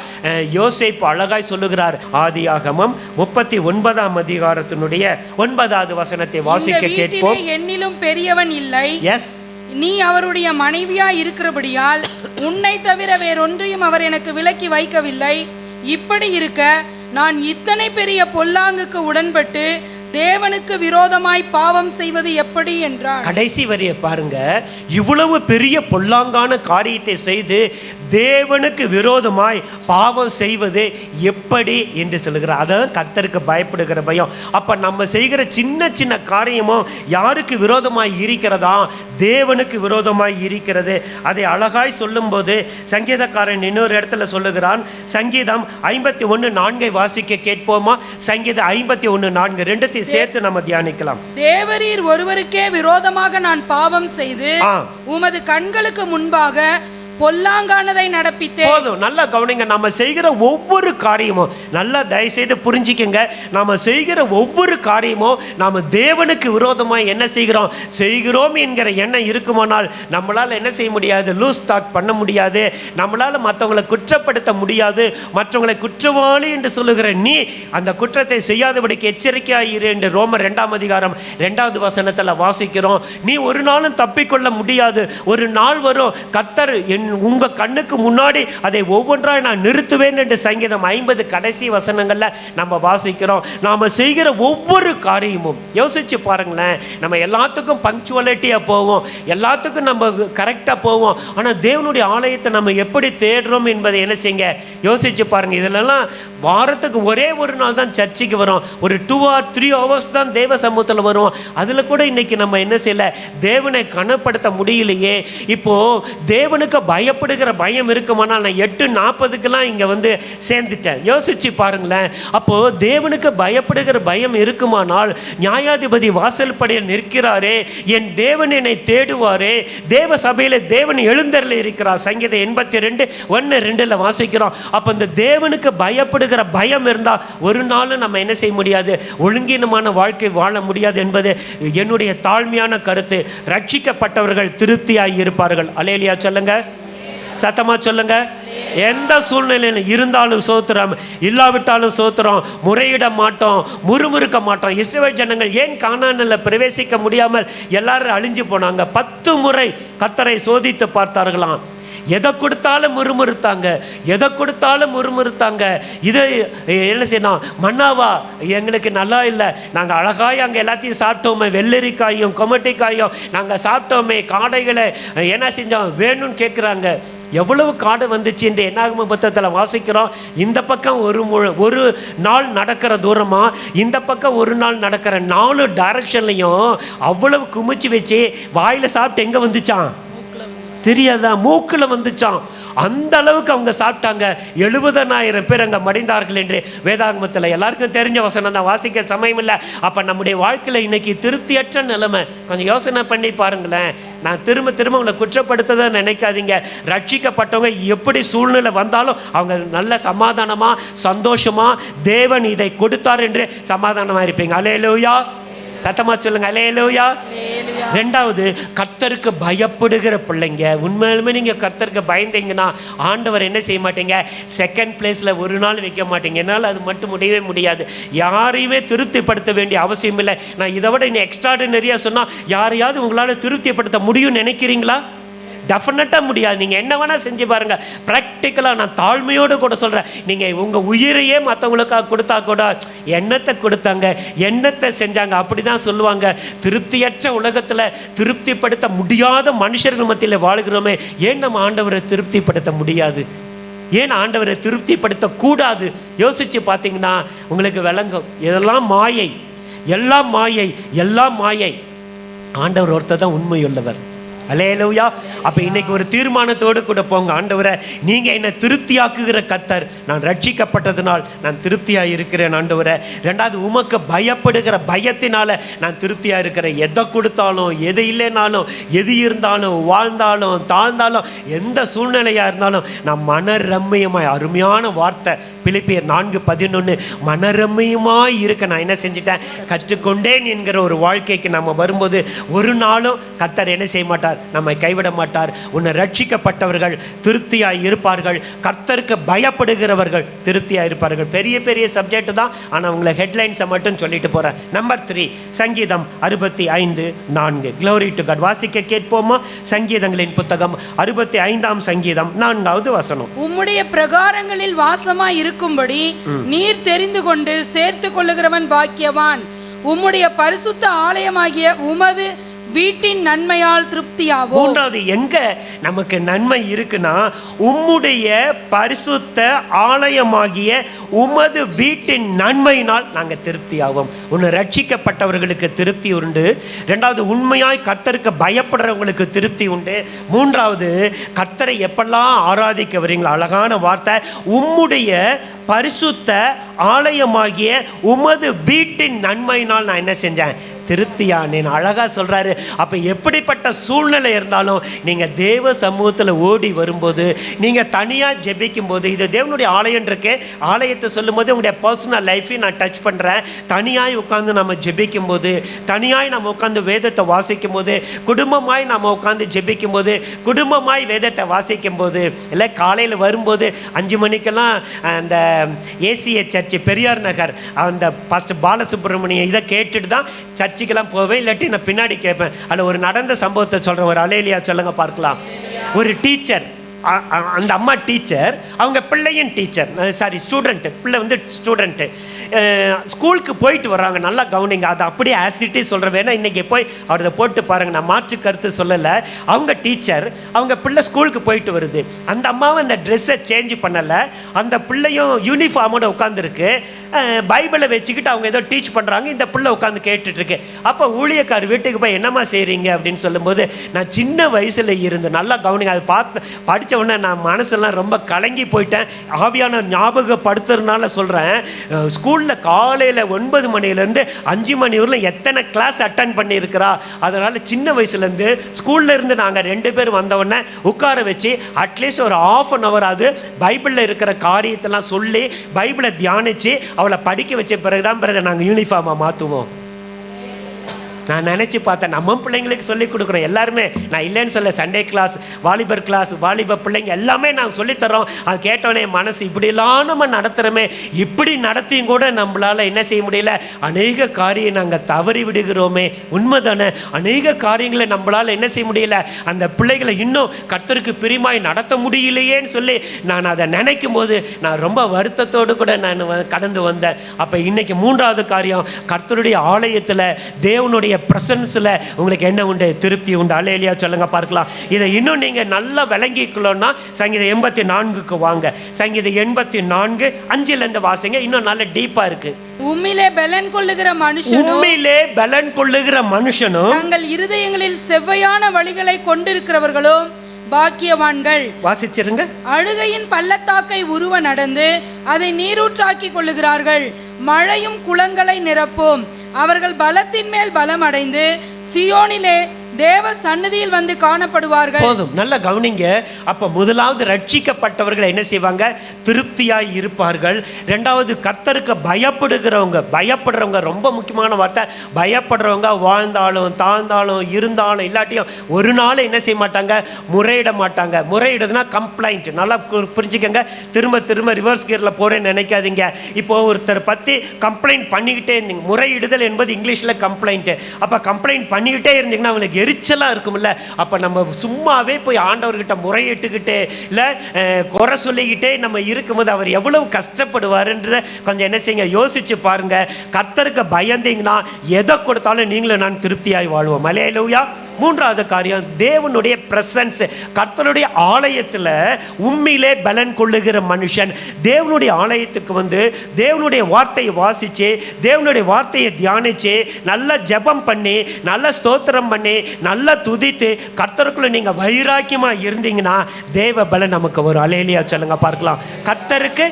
யோசேப்பு அழகாய் சொல்லுகிறார். ஆதியாகமம் 39ஆம் அதிகாரத்தினுடைய 9வது வசனத்தை வாசிக்க கேட்போம். என்னிலும் பெரியவன் இல்லை, எஸ், நீ அவருடைய மனைவியா இருக்கிறபடியால் உன்னை தவிர வேறொன்றையும் அவர் எனக்கு விலக்கி வைக்கவில்லை. இப்படி இருக்க நான் இத்தனை பெரிய பொல்லாங்குக்கு உடன்பட்டு தேவனுக்கு விரோதமாய் பாவம் செய்வது எப்படி என்றார். கடைசி வரியை பாருங்க. இவ்வளவு பெரிய பொல்லாங்கான காரியத்தை செய்து தேவனுக்கு விரோதமாய் பாவம் செய்வது எப்படி என்று சொல்லுகிறார். அதான் கர்த்தருக்கு பயப்படுகிற பயம். அப்ப நம்ம செய்கிற சின்ன சின்ன காரியமும் யாருக்கு விரோதமாய் இருக்கிறதா? தேவனுக்கு விரோதமாய் இருக்கிறது. அதை அழகாய் சொல்லும்போது சங்கீதக்காரன் இன்னொரு இடத்துல சொல்லுகிறான். சங்கீதம் 51:4 வாசிக்க கேட்போமா? சங்கீதம் 51:4 ரெண்டுத்தையும் சேர்த்து நம்ம தியானிக்கலாம். தேவரீர் ஒருவருக்கே விரோதமாக நான் பாவம் செய்து உமது கண்களுக்கு முன்பாக பொல்லாங்கானதை நடப்பித்தேன். போதும், நல்லா கவனிங்க. நம்ம செய்கிற ஒவ்வொரு காரியமும் நல்லா தயவுசெய்து புரிஞ்சுக்கங்க. நாம செய்கிற ஒவ்வொரு காரியமும் நாம தேவனுக்கு விரோதமாக என்ன செய்கிறோம் என்கிற எண்ணம் இருக்குமானால் நம்மளால் என்ன செய்ய முடியாது? லூஸ் டாக் பண்ண முடியாது. நம்மளால் மற்றவங்களை குற்றப்படுத்த முடியாது. மற்றவங்களை குற்றவாளி என்று சொல்லுகிற நீ அந்த குற்றத்தை செய்யாதபடிக்கு எச்சரிக்கையாயிரு என்று ரோமர் 2ஆம் அதிகாரம் 2வது வசனத்தில் வாசிக்கிறோம். நீ ஒரு நாளும் தப்பிக்கொள்ள முடியாது. ஒரு நாள் வரும், கர்த்தர் உங்க கண்ணுக்கு முன்னாடி அதை ஒவ்வொன்றாய் நான் நிறுத்துவேன் என்று சங்கீதம் 50 கடைசி வசனங்கள்ல நம்ம வாசிக்கிறோம். நாம செய்கிற ஒவ்வொரு காரியமும் யோசிச்சு பாருங்களேன். நம்ம எல்லாத்துக்கும் பங்க்சுவாலிட்டியா போவோம், எல்லாத்துக்கும் நம்ம கரெக்டா போவோம். ஆனா தேவனுடைய ஆலயத்தை நம்ம எப்படி தேடுறோம் என்பதை என்ன செய்யுங்க, யோசிச்சு பாருங்க. இதெல்லாம் வாரத்துக்கு ஒரே ஒரு நாள் தான் சர்ச்சுக்கு வரும், ஒரு 2 or 3 hours தான் தேவ சமூகத்தில் வருவோம். அதில் கூட இன்னைக்கு நம்ம என்ன செய்யல, தேவனை கனப்படுத்த முடியலையே. இப்போ தேவனுக்கு பயப்படுகிற பயம் இருக்குமானால் நான் 8:40 இங்கே வந்து சேர்ந்துட்டேன். யோசிச்சு பாருங்களேன். அப்போ தேவனுக்கு பயப்படுகிற பயம் இருக்குமானால் நியாயாதிபதி வாசல் படியில் நிற்கிறாரே, என் தேவன் என்னை தேடுவாரே. தேவ சபையில் தேவன் எழுந்தருளி இருக்கிறார். சங்கீதம் 82:1-2 வாசிக்கிறோம். அப்போ இந்த தேவனுக்கு பயப்படுகிற பயம் இருந்தால் ஒரு நாளும் நம்ம என்ன செய்ய முடியாது, ஒழுங்கீனமான வாழ்க்கை வாழ முடியாது என்பது என்னுடைய தாழ்மையான கருத்து. ரட்சிக்கப்பட்டவர்கள் திருப்தியாகி இருப்பார்கள். அல்லேலூயா சொல்லுங்க, சத்தமா சொல்லுங்க. எந்த சூழ்நிலையில் இருந்தாலும் சோத்திரம், இல்லாவிட்டாலும் சோத்திரம், முறையிட மாட்டோம், முறுமுறுக்க மாட்டோம். இஸ்ரவேல் ஜனங்கள் ஏன் கானானில் பிரவேசிக்க முடியாமல் எல்லாரும் அழிஞ்சு போனாங்க? 10 முறை கர்த்தரை சோதித்து பார்த்தார்களாம். எதை கொடுத்தாலும் முறுமுறுத்தாங்க, எதை கொடுத்தாலும் முறுமுறுத்தாங்க. இதை என்ன செய்யணும், மன்னாவா எங்களுக்கு நல்லா இல்லை, நாங்கள் அழகாய் அங்கே எல்லாத்தையும் சாப்பிட்டோமே, வெள்ளரிக்காயும் கொமட்டிக்காயும் நாங்கள் சாப்பிட்டோமே, காடைகளை என்ன செஞ்சோம் வேணும்னு கேட்குறாங்க. எவ்வளவு காடு வந்துச்சு என்று என்னாகம புத்தகத்தில் வாசிக்கிறோம். இந்த பக்கம் ஒரு நாள் நடக்கிற தூரமாக, இந்த பக்கம் ஒரு நாள் நடக்கிற 4 டைரக்ஷன்லையும் அவ்வளவு குமிச்சு வச்சு வாயில் சாப்பிட்டு எங்கே வந்துச்சான் தெரியாதா, மூக்கில் வந்துச்சான். அந்த அளவுக்கு அவங்க சாப்பிட்டாங்க. 70,000 பேர் அங்கே மடிந்தார்கள் என்று வேதாகமத்தில் எல்லாருக்கும் தெரிஞ்ச வசனம் தான், வாசிக்க சமயம் இல்லை. அப்போ நம்முடைய வாழ்க்கையில் இன்னைக்கு திருப்தியற்ற நிலைமை. கொஞ்சம் யோசனை பண்ணி பாருங்களேன். நான் திரும்ப உங்களை குற்றப்படுத்ததை நினைக்காதீங்க. ரட்சிக்கப்பட்டவங்க எப்படி சூழ்நிலை வந்தாலும் அவங்க நல்ல சமாதானமாக சந்தோஷமாக தேவன் இதை கொடுத்தார் என்று சமாதானமாக இருப்பீங்க. அல்லேலூயா, சத்தமா சொல்லுங்க, அல்லேலூயா. ரெண்டாவது, கர்த்தருக்கு பயப்படுகிற பிள்ளைங்க. உண்மையிலுமே நீங்கள் கர்த்தருக்கு பயந்தீங்கன்னா ஆண்டவர் என்ன செய்ய மாட்டீங்க, செகண்ட் பிளேஸில் ஒரு நாள் வைக்க மாட்டீங்க. என்னால் அது மட்டும் முடியவே முடியாது. யாரையுமே திருப்திப்படுத்த வேண்டிய அவசியம் இல்லை. நான் இதை விட இன்னும் எக்ஸ்ட்ராடினரியாக சொன்னால் யாரையாவது உங்களால் திருப்திப்படுத்த முடியும்னு நினைக்கிறீங்களா? டெஃபினட்டாக முடியாது. நீங்கள் என்ன வேணால் செஞ்சு பாருங்கள். ப்ராக்டிக்கலாக நான் தாழ்மையோடு கூட சொல்கிறேன். நீங்கள் உங்கள் உயிரையே மற்றவங்களுக்காக கொடுத்தா கூட எண்ணத்தை கொடுத்தாங்க, எண்ணத்தை செஞ்சாங்க, அப்படி தான் சொல்லுவாங்க. திருப்தியற்ற உலகத்தில் திருப்திப்படுத்த முடியாத மனுஷர்கள் மத்தியில் வாழ்கிறோமே, ஏன் நம்ம ஆண்டவரை திருப்திப்படுத்த முடியாது? ஏன் ஆண்டவரை திருப்திப்படுத்தக்கூடாது? யோசித்து பார்த்தீங்கன்னா உங்களுக்கு விளங்கும். இதெல்லாம் மாயை, எல்லாம் மாயை, எல்லாம் மாயை. ஆண்டவர் ஒருத்தர் தான் உண்மையுள்ளவர். அல்லேலூயா. அப்ப இன்னைக்கு ஒரு தீர்மானத்தோடு கூட போங்க, ஆண்டவரே நீங்க என்ன திருப்தியாக்குகிற கர்த்தர், நான் ரட்சிக்கப்பட்டதுனால் நான் திருப்தியா இருக்கிறேன் ஆண்டவரே. ரெண்டாவது, உமக்கு பயப்படுகிற பயத்தினால நான் திருப்தியா இருக்கிறேன். எதை கொடுத்தாலும், எது இல்லைனாலும், எது இருந்தாலும், வாழ்ந்தாலும் தாழ்ந்தாலும், எந்த சூழ்நிலையா இருந்தாலும் நான் மனரம்மியமாய், அருமையான வார்த்தை பிலிப்பியர் 4:11, மனரம்மியமாய் இருக்க நான் என்ன செஞ்சிட்டேன், கற்றுக்கொண்டேன் என்கிற ஒரு வாழ்க்கைக்கு நம்ம வரும்போது ஒரு நாளும் கர்த்தர் என்ன செய்ய மாட்டார், நம்மை கைவிட மாட்டார். உன்னை ரட்சிக்கப்பட்டவர்கள் திருப்தியாய் இருப்பார்கள், கர்த்தருக்கு பயப்படுகிறவர்கள் திருப்தியாய் இருப்பார்கள். பெரிய பெரிய சப்ஜெக்ட் தான், ஆனால் உங்களை ஹெட்லைன்ஸை மட்டும் சொல்லிட்டு போகிறேன். நம்பர் 3, சங்கீதம் 65:4. Glory to God. வாசிக்க கேட்போமா? சங்கீதங்களின் புத்தகம் 65ஆம் சங்கீதம் 4வது வசனம். உம்முடைய பிரகாரங்களில் வாசமாய் இருக்கும்படி நீர் தெரிந்து கொண்டு சேர்த்து கொள்ளுகிறவன் பாக்கியவான். உம்முடைய பரிசுத்த ஆலயமாகிய உமது வீட்டின் நன்மையால் திருப்தியாவோம். மூன்றாவது, எங்க நமக்கு நன்மை இருக்குன்னா, உம்முடைய பரிசுத்த ஆலயமாகிய உமது வீட்டின் நன்மையினால் நாங்க திருப்தியாவோம். ஒன்று, ரட்சிக்கப்பட்டவர்களுக்கு திருப்தி உண்டு. ரெண்டாவது, உண்மையாய் கர்த்தருக்கு பயப்படுறவங்களுக்கு திருப்தி உண்டு. மூன்றாவது, கர்த்தரை எப்பெல்லாம் ஆராதிக்க வரீங்களோ, அழகான வார்த்தை, உம்முடைய பரிசுத்த ஆலயமாகிய உமது வீட்டின் நன்மையினால் நான் என்ன செஞ்சேன், திருப்தியானேன். அழகா சொல்றாரு. அப்ப எப்படிப்பட்ட சூழ்நிலை இருந்தாலும் நீங்க தேவ சமூகத்தில் ஓடி வரும்போது, நீங்க தனியா ஜெபிக்கும் போது, இது தேவனுடைய ஆலயம் இருக்கு, ஆலயத்தை சொல்லும் போது உங்களுடைய பர்சனல் லைஃபையும் நான் டச் பண்றேன். தனியாய் உட்காந்து நம்ம ஜெபிக்கும் போது, தனியாய் நம்ம உட்காந்து வேதத்தை வாசிக்கும் போது, குடும்பமாய் நம்ம உட்காந்து ஜெபிக்கும் போது, குடும்பமாய் வேதத்தை வாசிக்கும் போது, இல்லை காலையில் வரும்போது 5 மணிக்கெல்லாம் அந்த ஏசிய சர்ச் பெரியார் நகர் அந்த பாஸ்டர் பாலசுப்ரமணியம் இதை கேட்டுட்டு தான் சர்ச்சுக்கெல்லாம் போவேன். இல்லாட்டி நான் பின்னாடி கேட்பேன். அதில் ஒரு நடந்த சம்பவத்தை சொல்கிறேன். ஒரு அலேலியா சொல்லுங்க பார்க்கலாம். ஒரு டீச்சர், அந்த அம்மா டீச்சர், அவங்க பிள்ளையும் டீச்சர், சாரி ஸ்டூடெண்ட்டு, பிள்ளை வந்து ஸ்டூடெண்ட்டு, ஸ்கூலுக்கு போயிட்டு வர்றாங்க. நல்லா கவனிங்க, அதை அப்படியே ஆசிட்டி சொல்கிறேன். வேணா இன்றைக்கி போய் அவரதை போட்டு பாருங்கள், நான் மாற்று கருத்து சொல்லலை. அவங்க டீச்சர், அவங்க பிள்ளை ஸ்கூலுக்கு போயிட்டு வருது. அந்த அம்மாவை அந்த ட்ரெஸ்ஸை சேஞ்ச் பண்ணலை. அந்த பிள்ளையும் யூனிஃபார்மோட உட்காந்துருக்கு. பைபிளை வச்சுக்கிட்டு அவங்க ஏதோ டீச் பண்ணுறாங்க. இந்த பிள்ளை உட்காந்து கேட்டுட்ருக்கு. அப்போ ஊழியக்கார் வீட்டுக்கு போய் என்னம்மா செய்கிறீங்க அப்படின்னு சொல்லும்போது, நான் சின்ன வயசில் இருந்து, நல்லா கவனிங்க, அதை பார்த்து படித்த உடனே நான் மனசெல்லாம் ரொம்ப கலங்கி போயிட்டேன். ஆவியான ஞாபகப்படுத்துறதுனால சொல்கிறேன். ஸ்கூலில் காலையில் 9 மணிலேருந்து 5 மணி வரலும் எத்தனை கிளாஸ் அட்டன் பண்ணியிருக்கிறா. அதனால் சின்ன வயசுலேருந்து ஸ்கூலில் இருந்து நாங்கள் 2 பேர் வந்தவுடனே உட்கார வச்சு அட்லீஸ்ட் ஒரு 1/2 hour ஆகுது பைபிளில் இருக்கிற காரியத்தெல்லாம் சொல்லி பைபிளை தியானித்து அவளை படிக்க வச்ச பிறகுதான் நாங்கள் யூனிஃபார்மாக மாற்றுவோம். நான் நினச்சி பார்த்தேன், நம்ம பிள்ளைங்களுக்கு சொல்லிக் கொடுக்குறோம் எல்லாருமே. நான் இல்லைன்னு சொல்ல, சண்டே கிளாஸ், வாலிபர் கிளாஸ், வாலிபர் பிள்ளைங்க எல்லாமே நாங்கள் சொல்லித்தரோம். அது கேட்டோடனே மனசு இப்படிலாம் நம்ம நடத்துகிறோமே, இப்படி நடத்தியும் கூட நம்மளால் என்ன செய்ய முடியல, அநேக காரியம் நாங்கள் தவறி விடுகிறோமே. உண்மைதானே? அநேக காரியங்களை நம்மளால் என்ன செய்ய முடியல, அந்த பிள்ளைகளை இன்னும் கர்த்தருக்கு பிரியமாய் நடத்த முடியலையேன்னு சொல்லி நான் அதை நினைக்கும் போது நான் ரொம்ப வருத்தத்தோடு கூட நான் கடந்து வந்தேன். அப்போ இன்னைக்கு 3வது காரியம், கர்த்தருடைய ஆலயத்தில் தேவனுடைய பிரசன்ஸ்ல உங்களுக்கு என்ன உண்டு, திருப்தி உண்டு. அல்லேலூயா சொல்லுங்க பார்க்கலாம். இதை இன்னும் நீங்க நல்லா விளங்கிக்கணும்னா சங்கீதம் 84க்கு வாங்க. சங்கீதம் 84:5 வாசிங்க. இன்னும் நல்ல டீப்பா இருக்கு. உம்மிலே பலன் கொள்ளுகிற மனுஷனும் தங்கள் இருதயங்களில் செவ்வையான வழிகளை கொண்டிருக்கிறவர்களும் பாக்கியவான்கள். வாசிச்சிருங்க. அழுகையின் பள்ளத்தாக்கை உருவ நடந்து அதை நீரூற்றாக்கி கொள்ளுகிறார்கள். மழையும் குளங்களை நிரப்பும். அவர்கள் பலத்தின் மேல் பலம் அடைந்து சியோனிலே தேவ சன்னதியில் வந்து காணப்படுவார்கள். போதும், நல்ல கவனிங்க. அப்ப முதலாவது ரட்சிக்கப்பட்டவர்கள் என்ன செய்வாங்க, திருப்தியாய் இருப்பார்கள். ரெண்டாவது, கர்த்தருக்கு பயப்படுறவங்க ரொம்ப முக்கியமான வார்த்தை. பயப்படுறவங்க வாழ்ந்தாலும் தாழ்ந்தாலும் இருந்தாலும் இல்லாட்டியும் ஒரு நாள் என்ன செய்ய மாட்டாங்க, முறையிட மாட்டாங்க. முறையிடுதுன்னா கம்ப்ளைண்ட். நல்லா புரிஞ்சுக்கங்க. திரும்ப ரிவர்ஸ் கியர்ல போறேன்னு நினைக்காதீங்க. இப்போ ஒருத்தர் பத்தி கம்ப்ளைண்ட் பண்ணிக்கிட்டே இருந்தீங்க. முறையிடுதல் என்பது இங்கிலீஷ்ல கம்ப்ளைண்ட். அப்ப கம்ப்ளைண்ட் பண்ணிக்கிட்டே இருந்தீங்கன்னா அவங்களுக்கு எரிச்சலா இருக்கும்ல. அப்ப நம்ம சும்மாவே போய் ஆண்டவர்கிட்ட முறையிட்டுக்கிட்டே இல்லை குறை சொல்லிக்கிட்டே நம்ம இருக்கும்போது அவர் எவ்வளவு கஷ்டப்படுவாருன்றத கொஞ்சம் என்ன செய்யுங்க, யோசிச்சு பாருங்க. கர்த்தருக்கு பயந்தீங்கன்னா எதை கொடுத்தாலும் நீங்களும் நான் திருப்தியாய் வாழ்வோம். அல்லேலூயா. மூன்றாவது காரியம், தேவனுடைய பிரசன்ஸ். கர்த்தருடைய ஆலயத்தில் உண்மையிலே பலன் கொள்ளுகிற மனுஷன் தேவனுடைய ஆலயத்துக்கு வந்து தேவனுடைய வார்த்தையை வாசிச்சு, தேவனுடைய வார்த்தையை தியானிச்சு, நல்ல ஜெபம் பண்ணி, நல்ல ஸ்தோத்திரம் பண்ணி, நல்லா துதித்து கர்த்தருக்குள்ள நீங்க வைராக்கியமா இருந்தீங்கன்னா தேவ பலன் நமக்கு வரும். அல்லேலூயா சொல்லுங்க பார்க்கலாம். கர்த்தருக்கு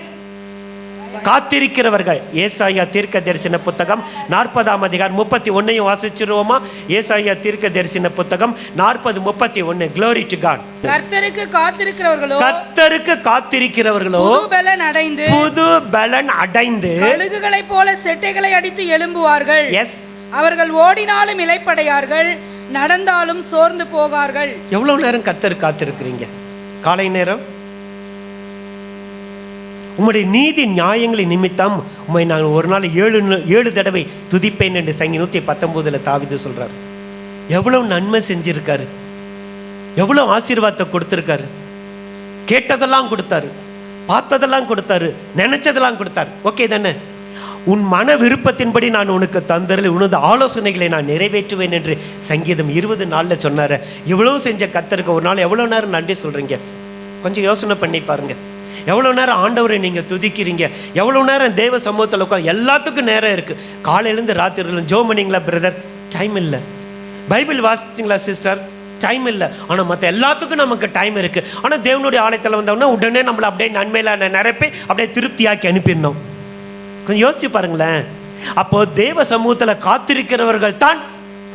காத்திருக்கிறவர்கள். ஏசாயா தீர்க்க தரிசன புத்தகம் 40ஆம் அதிகாரம் 31 வாசிச்சிருவோமா? ஏசாயா தீர்க்க தரிசன புத்தகம் 40:31. Glory to God. கர்த்தருக்கு காத்திருக்கிறவர்களோ, கர்த்தருக்கு காத்திருக்கிறவர்களோ புது பலன் அடைந்து கழுகுகளைப் போல செட்டைகளை அடித்து எழும்புவார்கள். எஸ், அவர்கள் ஓடினாலும் இளைப்படையார்கள், நடந்தாலும் சோர்ந்து போகார்கள். எவ்வளவு நேரம் கர்த்தருக்கு காத்திருக்கிறீங்க? காலை நேரம் உம்முடைய நீதி நியாயங்களின் நிமித்தம் உம்மை நான் ஒரு நாள் 7 தடவை துதிப்பேன் என்று சங்கீதம் 119 தாவீது சொல்றார். எவ்வளவு நன்மை செஞ்சிருக்காரு, எவ்வளவு ஆசீர்வாதத்தை கொடுத்திருக்காரு. கேட்டதெல்லாம் கொடுத்தாரு, பார்த்ததெல்லாம் கொடுத்தாரு, நினைச்சதெல்லாம் கொடுத்தாரு. ஓகே தானே? உன் மன விருப்பத்தின்படி நான் உனக்கு தந்தரில் உனது ஆலோசனைகளை நான் நிறைவேற்றுவேன் என்று சங்கீதம் 20 சொன்னாரு. இவ்வளவு செஞ்ச கர்த்தருக்கு ஒரு நாள் எவ்வளவு நேரம் நன்றி சொல்றீங்க? கொஞ்சம் யோசனை பண்ணி பாருங்க. எவ்வளவு நேரம் ஆண்டவரை நீங்க துதிக்கிறீங்க? எவ்வளவு நேரம் தேவ சமூகத்தில் உட்காந்து? எல்லாத்துக்கும் நேரம் இருக்கு. காலையிலேருந்து ராத்திரில ஜெபம் பண்ணீங்களா பிரதர்? டைம் இல்லை. பைபிள் வாசிச்சிங்களா சிஸ்டர்? டைம் இல்லை. ஆனால் மற்ற எல்லாத்துக்கும் நமக்கு டைம் இருக்கு. ஆனால் தேவனுடைய ஆலயத்தில் வந்தோம்னா உடனே நம்மளை அப்படியே நன்மையில நிரப்பி அப்படியே திருப்தியாக்கி அனுப்பிடணும். கொஞ்சம் யோசிச்சு பாருங்களேன். அப்போ தேவ சமூகத்தில் காத்திருக்கிறவர்கள் தான்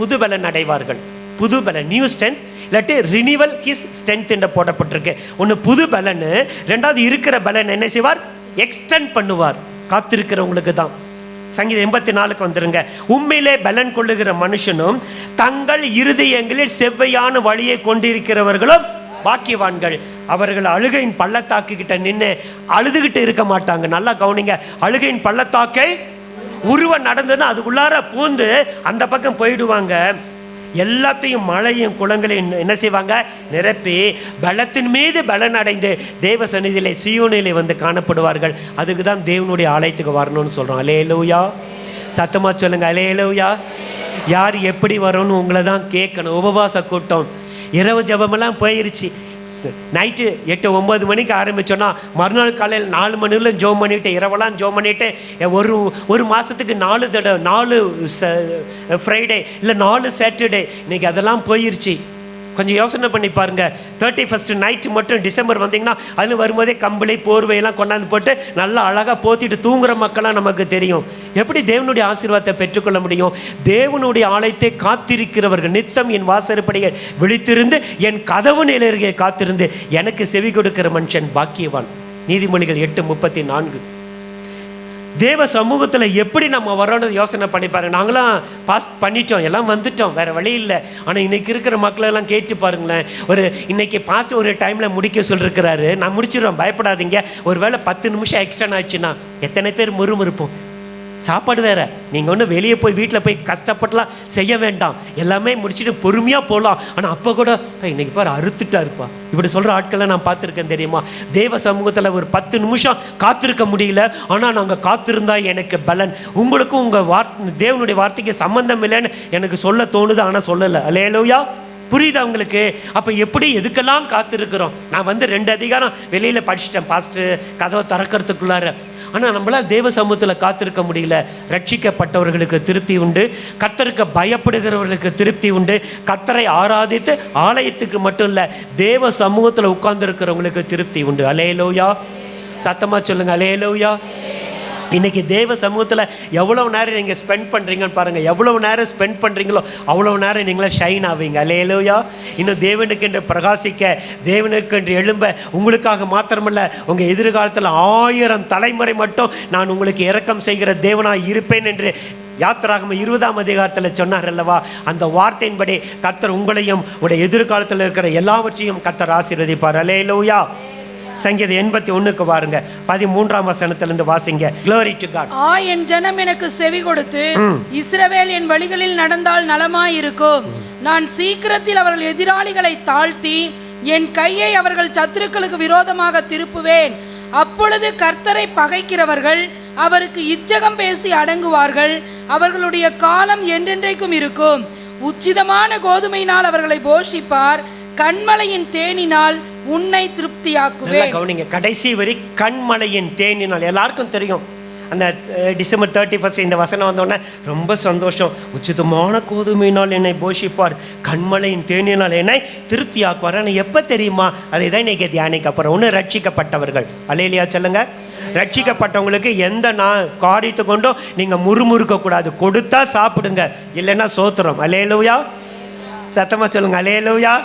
புது பலன் அடைவார்கள். புது பலன், நியூ ஸ்ட்ரென்த், இல்லாட்டி ரினிவல் ஹிஸ் ஸ்ட்ரென்த் என்று போடப்பட்டிருக்கு. ஒன்று புது பலன், ரெண்டாவது இருக்கிற பலன் என்ன செய்வார்? எக்ஸ்டெண்ட் பண்ணுவார். காத்திருக்கிறவங்களுக்கு தான். சங்கீதம் 84 வந்துருங்க. உண்மையிலே பலன் கொள்ளுகிற மனுஷனும் தங்கள் இருதயங்களில் செவ்வையான வழியை கொண்டிருக்கிறவர்களும் பாக்கியவான்கள். அவர்கள் அழுகையின் பள்ளத்தாக்கு கிட்ட நின்று அழுதுகிட்டு இருக்க மாட்டாங்க. நல்லா கவனிங்க. அழுகையின் பள்ளத்தாக்கை உருவம் நடந்துன்னா அதுக்குள்ளார பூந்து அந்த பக்கம் போயிடுவாங்க. எல்லாத்தையும் மழையும் குளங்களையும் என்ன செய்வாங்க? நிரப்பி பலத்தின் மீது பலன் அடைந்து தேவ சந்நிதியிலே சீயோனிலே வந்து காணப்படுவார்கள். அதுக்கு தான் தேவனுடைய ஆலயத்துக்கு வரணும்னு சொல்றோம். அல்லேலூயா. சத்தமா சொல்லுங்க அல்லேலூயா. யார் எப்படி வரணும்னு உங்களை தான் கேட்கணும். உபவாச கூட்டம், இரவு ஜபமெல்லாம் போயிருச்சு. நைட்டு 8-9 மணிக்கு ஆரம்பிச்சோன்னா மறுநாள் காலையில் 4 மணில ஜோம் பண்ணிட்டு இரவெல்லாம் ஜோம் பண்ணிட்டு ஒரு மாதத்துக்கு 4 தடவை, 4 ஃப்ரைடே இல்லை 4 சாட்டர்டே. இன்னைக்கு அதெல்லாம் போயிருச்சு. கொஞ்சம் யோசனை பண்ணி பாருங்க. 31st நைட்டு மட்டும் டிசம்பர் வந்தீங்கன்னா அதில் வரும்போதே கம்பளி போர்வையெல்லாம் கொண்டாந்து போட்டு நல்லா அழகாக போத்திட்டு தூங்குற மக்களாக நமக்கு தெரியும். எப்படி தேவனுடைய ஆசீர்வாதத்தை பெற்றுக்கொள்ள முடியும்? தேவனுடைய ஆலயத்தை காத்திருக்கிறவர்கள் நித்தம் என் வாசற்படியை விழித்திருந்து என் கதவு நிலையருகே காத்திருந்து எனக்கு செவி கொடுக்கிற மனுஷன் பாக்கியவான். நீதிமொழிகள் 8:34. தேவ சமூகத்தில் எப்படி நம்ம வரோன்னு யோசனை பண்ணி பாருங்க. நாங்களாம் பாஸ் பண்ணிட்டோம், எல்லாம் வந்துட்டோம், வேற வழி இல்லை. ஆனால் இன்னைக்கு இருக்கிற மக்களெல்லாம் கேட்டு பாருங்களேன். இன்னைக்கு பாஸ் ஒரு டைமில் முடிக்க சொல்லிருக்கிறாரு. நான் முடிச்சிடுவேன், பயப்படாதீங்க. ஒரு வேளை 10 நிமிஷம் எக்ஸ்டன் ஆச்சுன்னா எத்தனை பேர் முறுமுறுப்போம்? சாப்பாடு வேற. நீங்கள் ஒன்று வெளியே போய் வீட்டில் போய் கஷ்டப்பட்டுலாம் செய்ய வேண்டாம். எல்லாமே முடிச்சுட்டு பொறுமையாக போகலாம். ஆனால் அப்போ கூட இன்னைக்கு பாரு அறுத்துட்டா இருப்பா, இப்படி சொல்கிற ஆட்களை நான் பார்த்துருக்கேன் தெரியுமா? தேவ சமூகத்தில் ஒரு 10 நிமிஷம் காத்திருக்க முடியல. ஆனால் நாங்கள் காத்திருந்தா எனக்கு பலன். உங்களுக்கும் உங்கள் தேவனுடைய வார்த்தைக்கு சம்பந்தம் இல்லைன்னு எனக்கு சொல்ல தோணுது, ஆனால் சொல்லலை. அல்லேலூயா. புரியுது அவங்களுக்கு? அப்போ எப்படி எதுக்கெல்லாம் காத்திருக்கிறோம்? நான் 2 அதிகாரம் வெளியில் படிச்சுட்டேன் பாஸ்ட்டு கதவை திறக்கிறதுக்குள்ளார. ஆனால் நம்மளால் தேவ சமூகத்தில் காத்திருக்க முடியல. ரட்சிக்கப்பட்டவர்களுக்கு திருப்தி உண்டு, கர்த்தருக்கு பயப்படுகிறவர்களுக்கு திருப்தி உண்டு. கர்த்தரை ஆராதித்து ஆலயத்துக்கு மட்டும் இல்லை தேவ சமூகத்தில் உட்கார்ந்து இருக்கிறவங்களுக்கு திருப்தி உண்டு. அல்லேலூயா. சத்தமாக சொல்லுங்க அல்லேலூயா. இன்னைக்கு தேவ சமூகத்தில் எவ்வளவு நேரம் நீங்கள் ஸ்பெண்ட் பண்ணுறீங்கன்னு பாருங்கள். எவ்வளவு நேரம் ஸ்பெண்ட் பண்ணுறீங்களோ அவ்வளவு நேரம் நீங்களே ஷைன் ஆவீங்க. அல்லேலூயா. இன்னும் தேவனுக்கு என்று பிரகாசிக்க, தேவனுக்கு என்று எழும்ப, உங்களுக்காக மாத்திரமல்ல உங்கள் எதிர்காலத்தில் 1000 தலைமுறை மட்டும் நான் உங்களுக்கு இரக்கம் செய்கிற தேவனாக இருப்பேன் என்று யாத்திராகமம் 20ஆம் அதிகாரத்தில் சொன்னார் அல்லவா? அந்த வார்த்தையின்படி கர்த்தர் உங்களையும் உங்களுடைய எதிர்காலத்தில் இருக்கிற எல்லாவற்றையும் கர்த்தர் ஆசீர்வதிப்பார். அல்லேலூயா. சங்கீதம் 81க்கு வாருங்க, 13ஆம் வசனத்திலிருந்து வாசிங்க. Glory to God. என் ஜனம் எனக்கு செவி கொடுத்து இஸ்ரவேல் என் வழிகளில் நடந்தால் நலமாயிருக்கும். நான் சீக்கிரத்தில் அவர்கள் எதிராளிகளை தாழ்த்தி என் கையை அவர்கள் சத்துருக்களுக்கு விரோதமாக திருப்புவேன். அப்பொழுது கர்த்தரை பகைக்கிறவர்கள் அவருக்கு இச்சகம் பேசி அடங்குவார்கள். அவர்களுடைய காலம் என்றென்றைக்கும் இருக்கும். உச்சிதமான கோதுமையினால் அவர்களை போஷிப்பார். கண்மலையின் தேனினால் உன்னை திருப்தியாக்குவேன். கவனிங்க, கடைசி வரி கண்மலையின் தேனினால். எல்லாருக்கும் தெரியும் அந்த டிசம்பர் 31 இந்த வசனம் வந்தோடனே ரொம்ப சந்தோஷம். உச்சிதமான கோதுமையினால் என்னை போஷிப்பார், கண்மலையின் தேனினால் என்னை திருப்தியாக்குவார். ஆனால் எப்போ தெரியுமா? அதை தான் இன்னைக்கு தியானிக்க அப்புறம். ஒன்று ரட்சிக்கப்பட்டவர்கள், அல்லேலூயா சொல்லுங்க. ரட்சிக்கப்பட்டவங்களுக்கு எந்த காரியத்தை கொண்டும் நீங்கள் முறுமுறுக்க கூடாது. கொடுத்தா சாப்பிடுங்க, இல்லைன்னா சோத்திரம். அல்லேலூயா, சத்தமாக சொல்லுங்க அல்லேலூயா.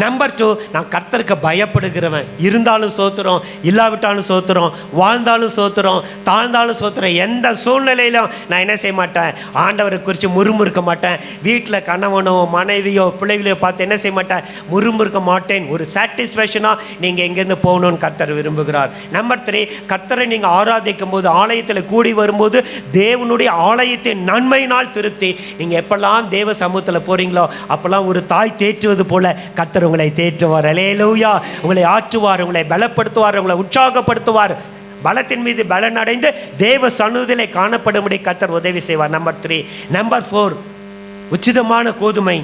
நம்பர் 2, நான் கர்த்தருக்கு பயப்படுகிறவன். இருந்தாலும் சோத்துறோம், இல்லாவிட்டாலும் சோத்துறோம், வாழ்ந்தாலும் சோத்துறோம், தாழ்ந்தாலும் சோத்துறோம். எந்த சூழ்நிலையிலும் நான் என்ன செய்ய மாட்டேன், ஆண்டவரை குறித்து முறுமுறுக்க மாட்டேன். வீட்டில் கணவனோ மனைவியோ பிள்ளைகளையோ பார்த்து என்ன செய்ய மாட்டேன், முறுமுறுக்க மாட்டேன். ஒரு சாட்டிஸ்ஃபேக்ஷனாக நீங்கள் எங்கேருந்து போகணும்னு கர்த்தர் விரும்புகிறார். நம்பர் 3, கர்த்தரை நீங்கள் ஆராதிக்கும் போது, ஆலயத்தில் கூடி வரும்போது தேவனுடைய ஆலயத்தின் நன்மையினால் திருப்தி. நீங்கள் எப்பெல்லாம் தேவ சமூகத்தில் போகிறீங்களோ அப்போல்லாம் ஒரு தாய் தேற்றுவது போல கர்த்தர் உங்களை தேற்றுவார். அல்லேலூயா. உங்களை ஆற்றுவார், உங்களை பலப்படுத்துவார், உங்களை உற்சாகப்படுத்துவார். பலத்தின் மீது பலன் அடைந்து தேவ சந்நிதியிலே காணப்படும்படி கர்த்தர் உதவி செய்வார். நம்பர் 3. நம்பர் 4, உச்சிதமான கோதுமை,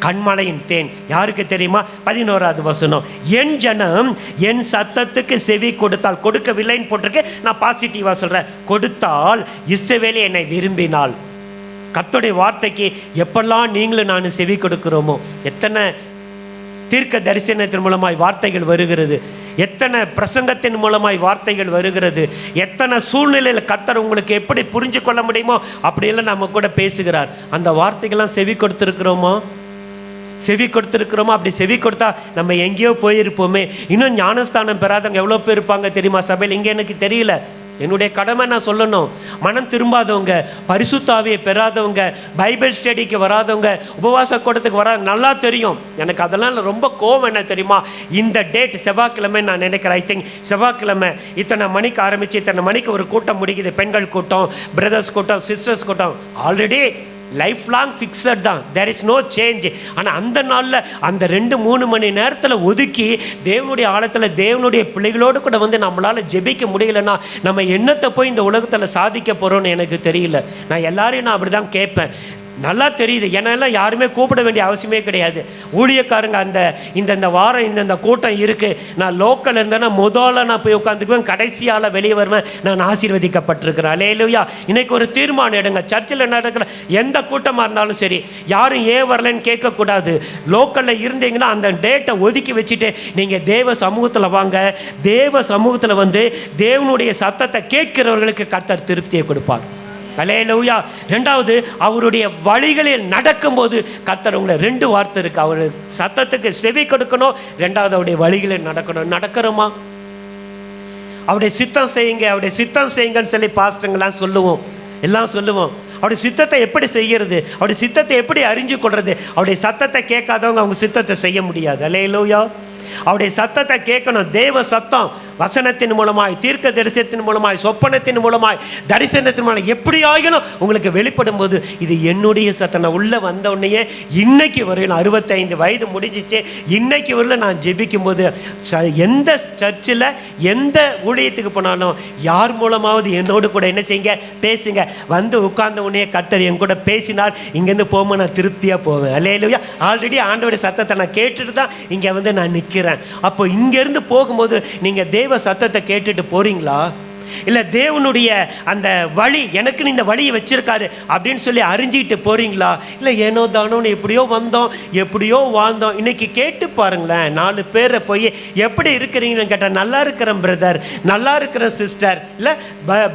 கண்மலையின் தேன். யாருக்கு தெரியுமா? 11வது வசனம். என் ஜனம் என் சத்தத்துக்கு செவி கொடுத்தால், கொடுக்கவில்லைன்னு போட்டிருக்கு, நான் பாசிட்டிவா சொல்றேன். கொடுத்தால் இஸ்ரவேல் என்னை விரும்பினால். கர்த்தருடைய வார்த்தைக்கு எப்பெல்லாம் நீங்களும் நான் செவி கொடுக்கிறோமோ, எத்தனை தீர்க்க தரிசனத்தின் மூலமாய் வார்த்தைகள் வருகிறது, எத்தனை பிரசங்கத்தின் மூலமாய் வார்த்தைகள் வருகிறது, எத்தனை சூழ்நிலையில் கர்த்தர் உங்களுக்கு எப்படி புரிஞ்சு கொள்ள முடியுமோ அப்படியெல்லாம் நம்ம கூட பேசுகிறார். அந்த வார்த்தைகள்லாம் செவி கொடுத்துருக்கிறோமோ? செவி கொடுத்துருக்கிறோமோ? அப்படி செவி கொடுத்தா நம்ம எங்கேயோ போயிருப்போமே. இன்னும் ஞானஸ்தானம் பெறாதவங்க எவ்வளோ பேர் இருப்பாங்க தெரியுமா சபையில்? இங்கே எனக்கு தெரியல, என்னுடைய கடமை நான் சொல்லணும். மனம் திரும்பாதவங்க, பரிசுத்த ஆவியை பெறாதவங்க, பைபிள் ஸ்டடிக்கு வராதவங்க, உபவாச கூட்டத்துக்கு வராங்க, நல்லா தெரியும் எனக்கு. அதெல்லாம் ரொம்ப கோவம் என்ன தெரியுமா? இந்த டேட் செவ்வாய்க்கிழமை நான் நினைக்கிறேன், ஐ திங்க் செவ்வாய்க்கிழமை இத்தனை மணிக்கு ஆரம்பித்து இத்தனை மணிக்கு ஒரு கூட்டம் முடிக்குது. பெண்கள் கூட்டம், பிரதர்ஸ் கூட்டம், சிஸ்டர்ஸ் கூட்டம், ஆல்ரெடி லைஃப் லாங் ஃபிக்ஸட் தான், தேர் இஸ் நோ சேஞ்ச். ஆனால் அந்த நாளில் அந்த 2-3 மணி நேரத்தில் ஒதுக்கி தேவனுடைய ஆழத்தில் தேவனுடைய பிள்ளைகளோடு கூட நம்மளால் ஜெபிக்க முடியலன்னா நம்ம என்னத்தை போய் இந்த உலகத்தில் சாதிக்க போகிறோன்னு எனக்கு தெரியல. நான் எல்லாரையும் நான் அப்படி தான் கேட்பேன். நல்லா தெரியுது, என்னெல்லாம் யாருமே கூப்பிட வேண்டிய அவசியமே கிடையாது. ஊழியக்காரங்க அந்த இந்த வாரம் இந்த கூட்டம் இருக்குது, நான் லோக்கல் இருந்தேன்னா முதல்ல நான் போய் உட்காந்துக்குவேன், கடைசியால் வெளியே வருவேன். நான் ஆசீர்வதிக்கப்பட்டிருக்கிறேன். அல்லேலூயா. இன்னைக்கு ஒரு தீர்மானம் எடுங்க. சர்ச்சில் நடக்கிற எந்த கூட்டமாக இருந்தாலும் சரி, யாரும் ஏன் வரலன்னு கேட்கக்கூடாது. லோக்கலில் இருந்தீங்கன்னா அந்த டேட்டை ஒதுக்கி வச்சுட்டு நீங்கள் தேவ சமூகத்தில் வாங்க. தேவ சமூகத்தில் தேவனுடைய சத்தத்தை கேட்கிறவர்களுக்கு கர்த்தர் திருப்தியை கொடுப்பார். அல்லேலூயா. 2வது, அவருடைய வழிகளில் நடக்கும்போது கர்த்தர் உங்களை 2 வார்த்தை இருக்கு. அவர் சத்தத்துக்கு செவி கொடுக்கணும், 2வது அவருடைய வழிகளில் நடக்கணும். நடக்கிறோமா? அவருடைய சித்தம் செய்யுங்க, அவருடைய சித்தம் செய்யுங்கன்னு சொல்லி பாஸ்டர்ங்கெல்லாம் சொல்லுவோம், எல்லாம் சொல்லுவோம். அவருடைய சித்தத்தை எப்படி செய்கிறது, அவருடைய சித்தத்தை எப்படி அறிஞ்சு கொள்வது? அவருடைய சத்தத்தை கேட்காதவங்க அவங்க சித்தத்தை செய்ய முடியாது. அல்லேலூயா. அவருடைய சத்தத்தை கேட்கணும். தேவ சத்தம் வசனத்தின் மூலமாய், தீர்க்க தரிசனத்தின் மூலமாய், சொப்பனத்தின் மூலமாய், தரிசனத்தின் மூலம் எப்படி ஆகிலும் உங்களுக்கு வெளிப்படும் போது இது என்னுடைய சத்தம். நான் உள்ளே வந்த உடனே இன்னைக்கு வரையும் 65 வயது முடிஞ்சிச்சு, இன்னைக்கு வரையில் நான் ஜெபிக்கும் போது எந்த சர்ச்சில் எந்த ஊழியத்துக்கு போனாலும் யார் மூலமாவது என்னோடு கூட என்ன செய்யுங்க, பேசுங்க. உட்கார்ந்த உடனே கர்த்தர் என் கூட பேசினார், இங்கேருந்து போகும்போது நான் திருப்தியாக போவேன். அல்லேலூயா. ஆல்ரெடி ஆண்டவருடைய சத்தத்தை நான் கேட்டுட்டு தான் இங்கே நான் நிற்கிறேன். அப்போ இங்கேருந்து போகும்போது நீங்கள் தேவ சத்தத்தை கேட்டுட்டு போறீங்களா? இல்லை தேவனுடைய அந்த வழி எனக்குன்னு இந்த வழியை வச்சிருக்காரு அப்படின்னு சொல்லி அறிஞ்சிக்கிட்டு போறீங்களா? இல்லை ஏனோ தானோன்னு எப்படியோ வந்தோம், எப்படியோ வாழ்ந்தோம். இன்னைக்கு கேட்டு பாருங்களேன், 4 பேரை போய் எப்படி இருக்கிறீங்கன்னு கேட்டால் நல்லா இருக்கிறேன் பிரதர், நல்லா இருக்கிற சிஸ்டர். இல்லை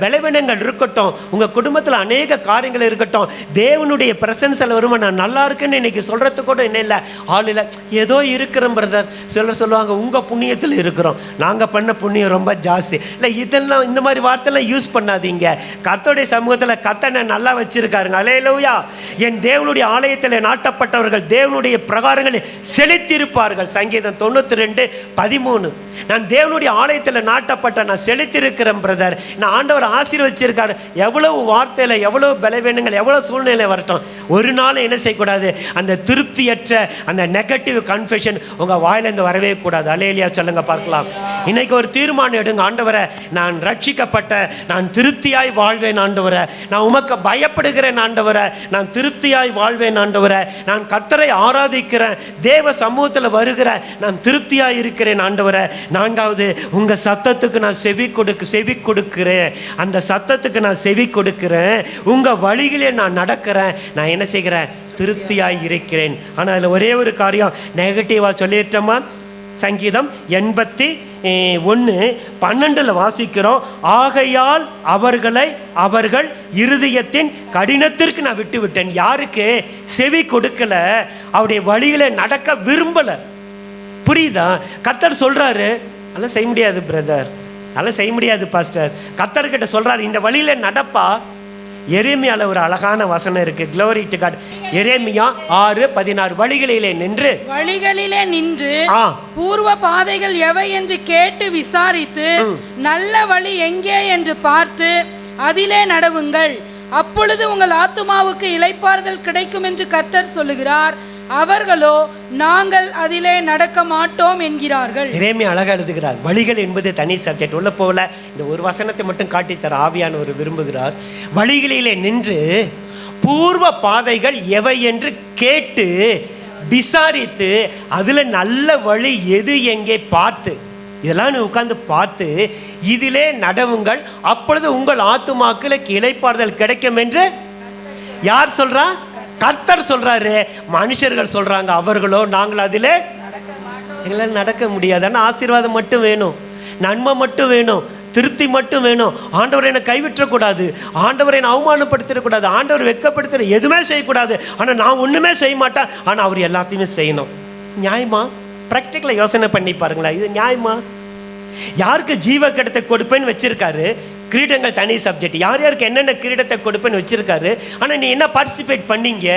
பலவீனங்கள் இருக்கட்டும், உங்கள் குடும்பத்தில் அநேக காரியங்கள் இருக்கட்டும், தேவனுடைய பிரசன்ஸில் வருமா நான் நல்லா இருக்கேன்னு இன்னைக்கு சொல்கிறது கூட என்ன இல்லை, ஆள் இல்லை, ஏதோ இருக்கிறேன் பிரதர். சிலர் சொல்லுவாங்க உங்கள் புண்ணியத்தில் இருக்கிறோம், நாங்கள் பண்ண புண்ணியம் ரொம்ப ஜாஸ்தி. இல்லை இதெல்லாம் இந்த மாதிரி வார்த்தைலாம் யூஸ் பண்ணாதீங்க. கர்த்தருடைய சமூகத்தில் கர்த்தனை நல்லா வச்சிருக்காருங்க. அல்லேலூயா. என் தேவனுடைய ஆலயத்தில் நாட்டப்பட்டவர்கள் தேவனுடைய பிரகாரங்களில் செழித்திருப்பார்கள். சங்கீதம் 92:13. நான் தேவனுடைய ஆலயத்தில் நாட்டப்பட்ட நான் செழித்திருக்கிறேன் பிரதர், நான் ஆண்டவர் ஆசீர்வதிச்சிருக்காரு. எவ்வளவு வார்த்தையில் எவ்வளவு பலவீனங்கள் எவ்வளவு சூழ்நிலை வரட்டும், ஒரு நாள் என்ன செய்யக்கூடாது, அந்த திருப்தியற்ற அந்த நெகட்டிவ் கன்ஃபெஷன் உங்கள் வாயிலிருந்து வரவே கூடாது. அல்லேலூயா சொல்லுங்க பார்க்கலாம். இன்னைக்கு ஒரு தீர்மானம் எடுங்க, ஆண்டவரை நான் ரட்சிக்க ரட்சிக்கப்பட்ட, நான் திருப்தியாய் வாழ்வேன் ஆண்டவரே, நான் உமக்கு பயப்படுகிறேன் ஆண்டவரே, நான் திருப்தியாய் வாழ்வேன் ஆண்டவரே, நான் கர்த்தரை ஆராதிக்கிறேன், தேவ சமூகத்தில் வருகிறேன், நான் திருப்தியாய் இருக்கிறேன் ஆண்டவரே. நான்காவது, உங்கள் சத்தத்துக்கு நான் செவி கொடுக்கிறேன், அந்த சத்தத்துக்கு நான் செவி கொடுக்கிறேன், உங்கள் வழிகளே நான் நடக்கிறேன், நான் என்ன செய்கிறேன், திருப்தியாய் இருக்கிறேன். ஆனால் அதில் ஒரே ஒரு காரியம் நெகட்டிவாக சொல்லிட்டோமா? சங்கீதம் 81:12 வாசிக்கிறோம், ஆகையால் அவர்கள் இருதயத்தின் கடினத்திற்கு நான் விட்டு விட்டேன். யாருக்கு? செவி கொடுக்கல, அவருடைய வழிகளை நடக்க விரும்பல. புரியுதா? கர்த்தர் சொல்றாரு, அதெல்லாம் செய்ய முடியாது பிரதர், அதெல்லாம் செய்ய முடியாது பாஸ்டர். கர்த்தர்கிட்ட சொல்றாரு, இந்த வழியில நடப்பா. எரேமியால ஒரு அழகான வசனம் இருக்கு, glory to God. எரேமியா 6:16, வழிகளிலே நின்று பூர்வ பாதைகள் எவை என்று கேட்டு விசாரித்து நல்ல வழி எங்கே என்று பார்த்து அதிலே நடவுங்கள், அப்பொழுது உங்கள் ஆத்துமாவுக்கு இளைப்பாறுதல் கிடைக்கும் என்று கர்த்தர் சொல்லுகிறார். அவர்களோ நாங்கள் அதிலே நடக்க மாட்டோம் என்கிறார்கள். எரேமியா அழகா எழுதுகிறார். வழிகள் என்பது தனி சப்ஜெக்ட், உள்ள போகல. இந்த ஒரு வசனத்தை மட்டும் காட்டித்தர ஆவியானவர் விரும்புகிறார். வழிகளிலே நின்று பூர்வ பாதைகள் எவை என்று கேட்டு விசாரித்து அதுல நல்ல வழி எது எங்கே பார்த்து, இதெல்லாம் நீ உட்கார்ந்து பார்த்து இதிலே நடவுங்கள், அப்பொழுது உங்கள் ஆத்துமாக்களுக்கு இளைப்பாறுதல் கிடைக்கும் என்று யார் சொல்றா? கர்த்தர் சொல்றாரு. மனுஷர்கள் சொல்றாங்க, அவர்களோ நாங்கள் அதிலே எங்களால் நடக்க முடியாது. ஆனால் ஆசீர்வாதம் மட்டும் வேணும், நன்மை மட்டும் வேணும், திருப்தி மட்டும் வேணும். ஆண்டவரை என்னை கைவிட்டக்கூடாது, ஆண்டவரை என்னை அவமானப்படுத்திடக்கூடாது, ஆண்டவர் வெட்கப்படுத்த எதுவுமே செய்யக்கூடாது. ஆனால் நான் ஒன்றுமே செய்ய மாட்டேன், ஆனால் அவர் எல்லாத்தையுமே செய்யணும். நியாயமா? ப்ராக்டிக்கலாக யோசனை பண்ணி பாருங்களா, இது நியாயமா? யாருக்கு ஜீவ கிடத்தை கொடுப்பேன்னு வச்சிருக்காரு, கிரீடங்கள் தனி சப்ஜெக்ட், யார் யாருக்கு என்னென்ன கிரீடத்தை கொடுப்பேன்னு வச்சிருக்காரு. ஆனால் நீ என்ன பார்ட்டிசிபேட் பண்ணீங்க?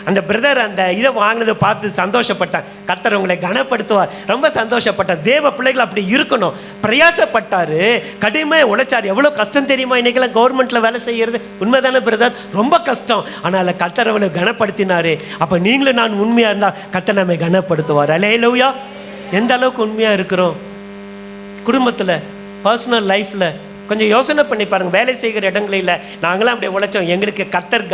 அந்த பிரதர் அந்த இதை வாங்கினதை பார்த்து சந்தோஷப்பட்டேன். கர்த்தர் உங்களை கனப்படுத்துவார், ரொம்ப சந்தோஷப்பட்டார். தேவ பிள்ளைகள் அப்படி இருக்கணும். பிரயாசப்பட்டாரு, கடுமையாக உழைச்சார். எவ்வளோ கஷ்டம் தெரியுமா? இன்னைக்கெல்லாம் கவர்மெண்ட்டில் வேலை செய்யறது உண்மைதானே பிரதர்? ரொம்ப கஷ்டம். ஆனால் கர்த்தர் அவளை கனப்படுத்தினாரு. அப்போ நீங்களும் நான் உண்மையாக இருந்தால் கர்த்தர் நம்மை கனப்படுத்துவார். அல்லேலூயா. எந்த அளவுக்கு உண்மையாக இருக்கிறோம் குடும்பத்தில், பர்சனல் லைஃப்பில் கொஞ்சம் யோசனை பண்ணி பாருங்கள். வேலை செய்கிற இடங்களில் நாங்களாம் அப்படி உழைச்சோம், எங்களுக்கு கர்த்தர்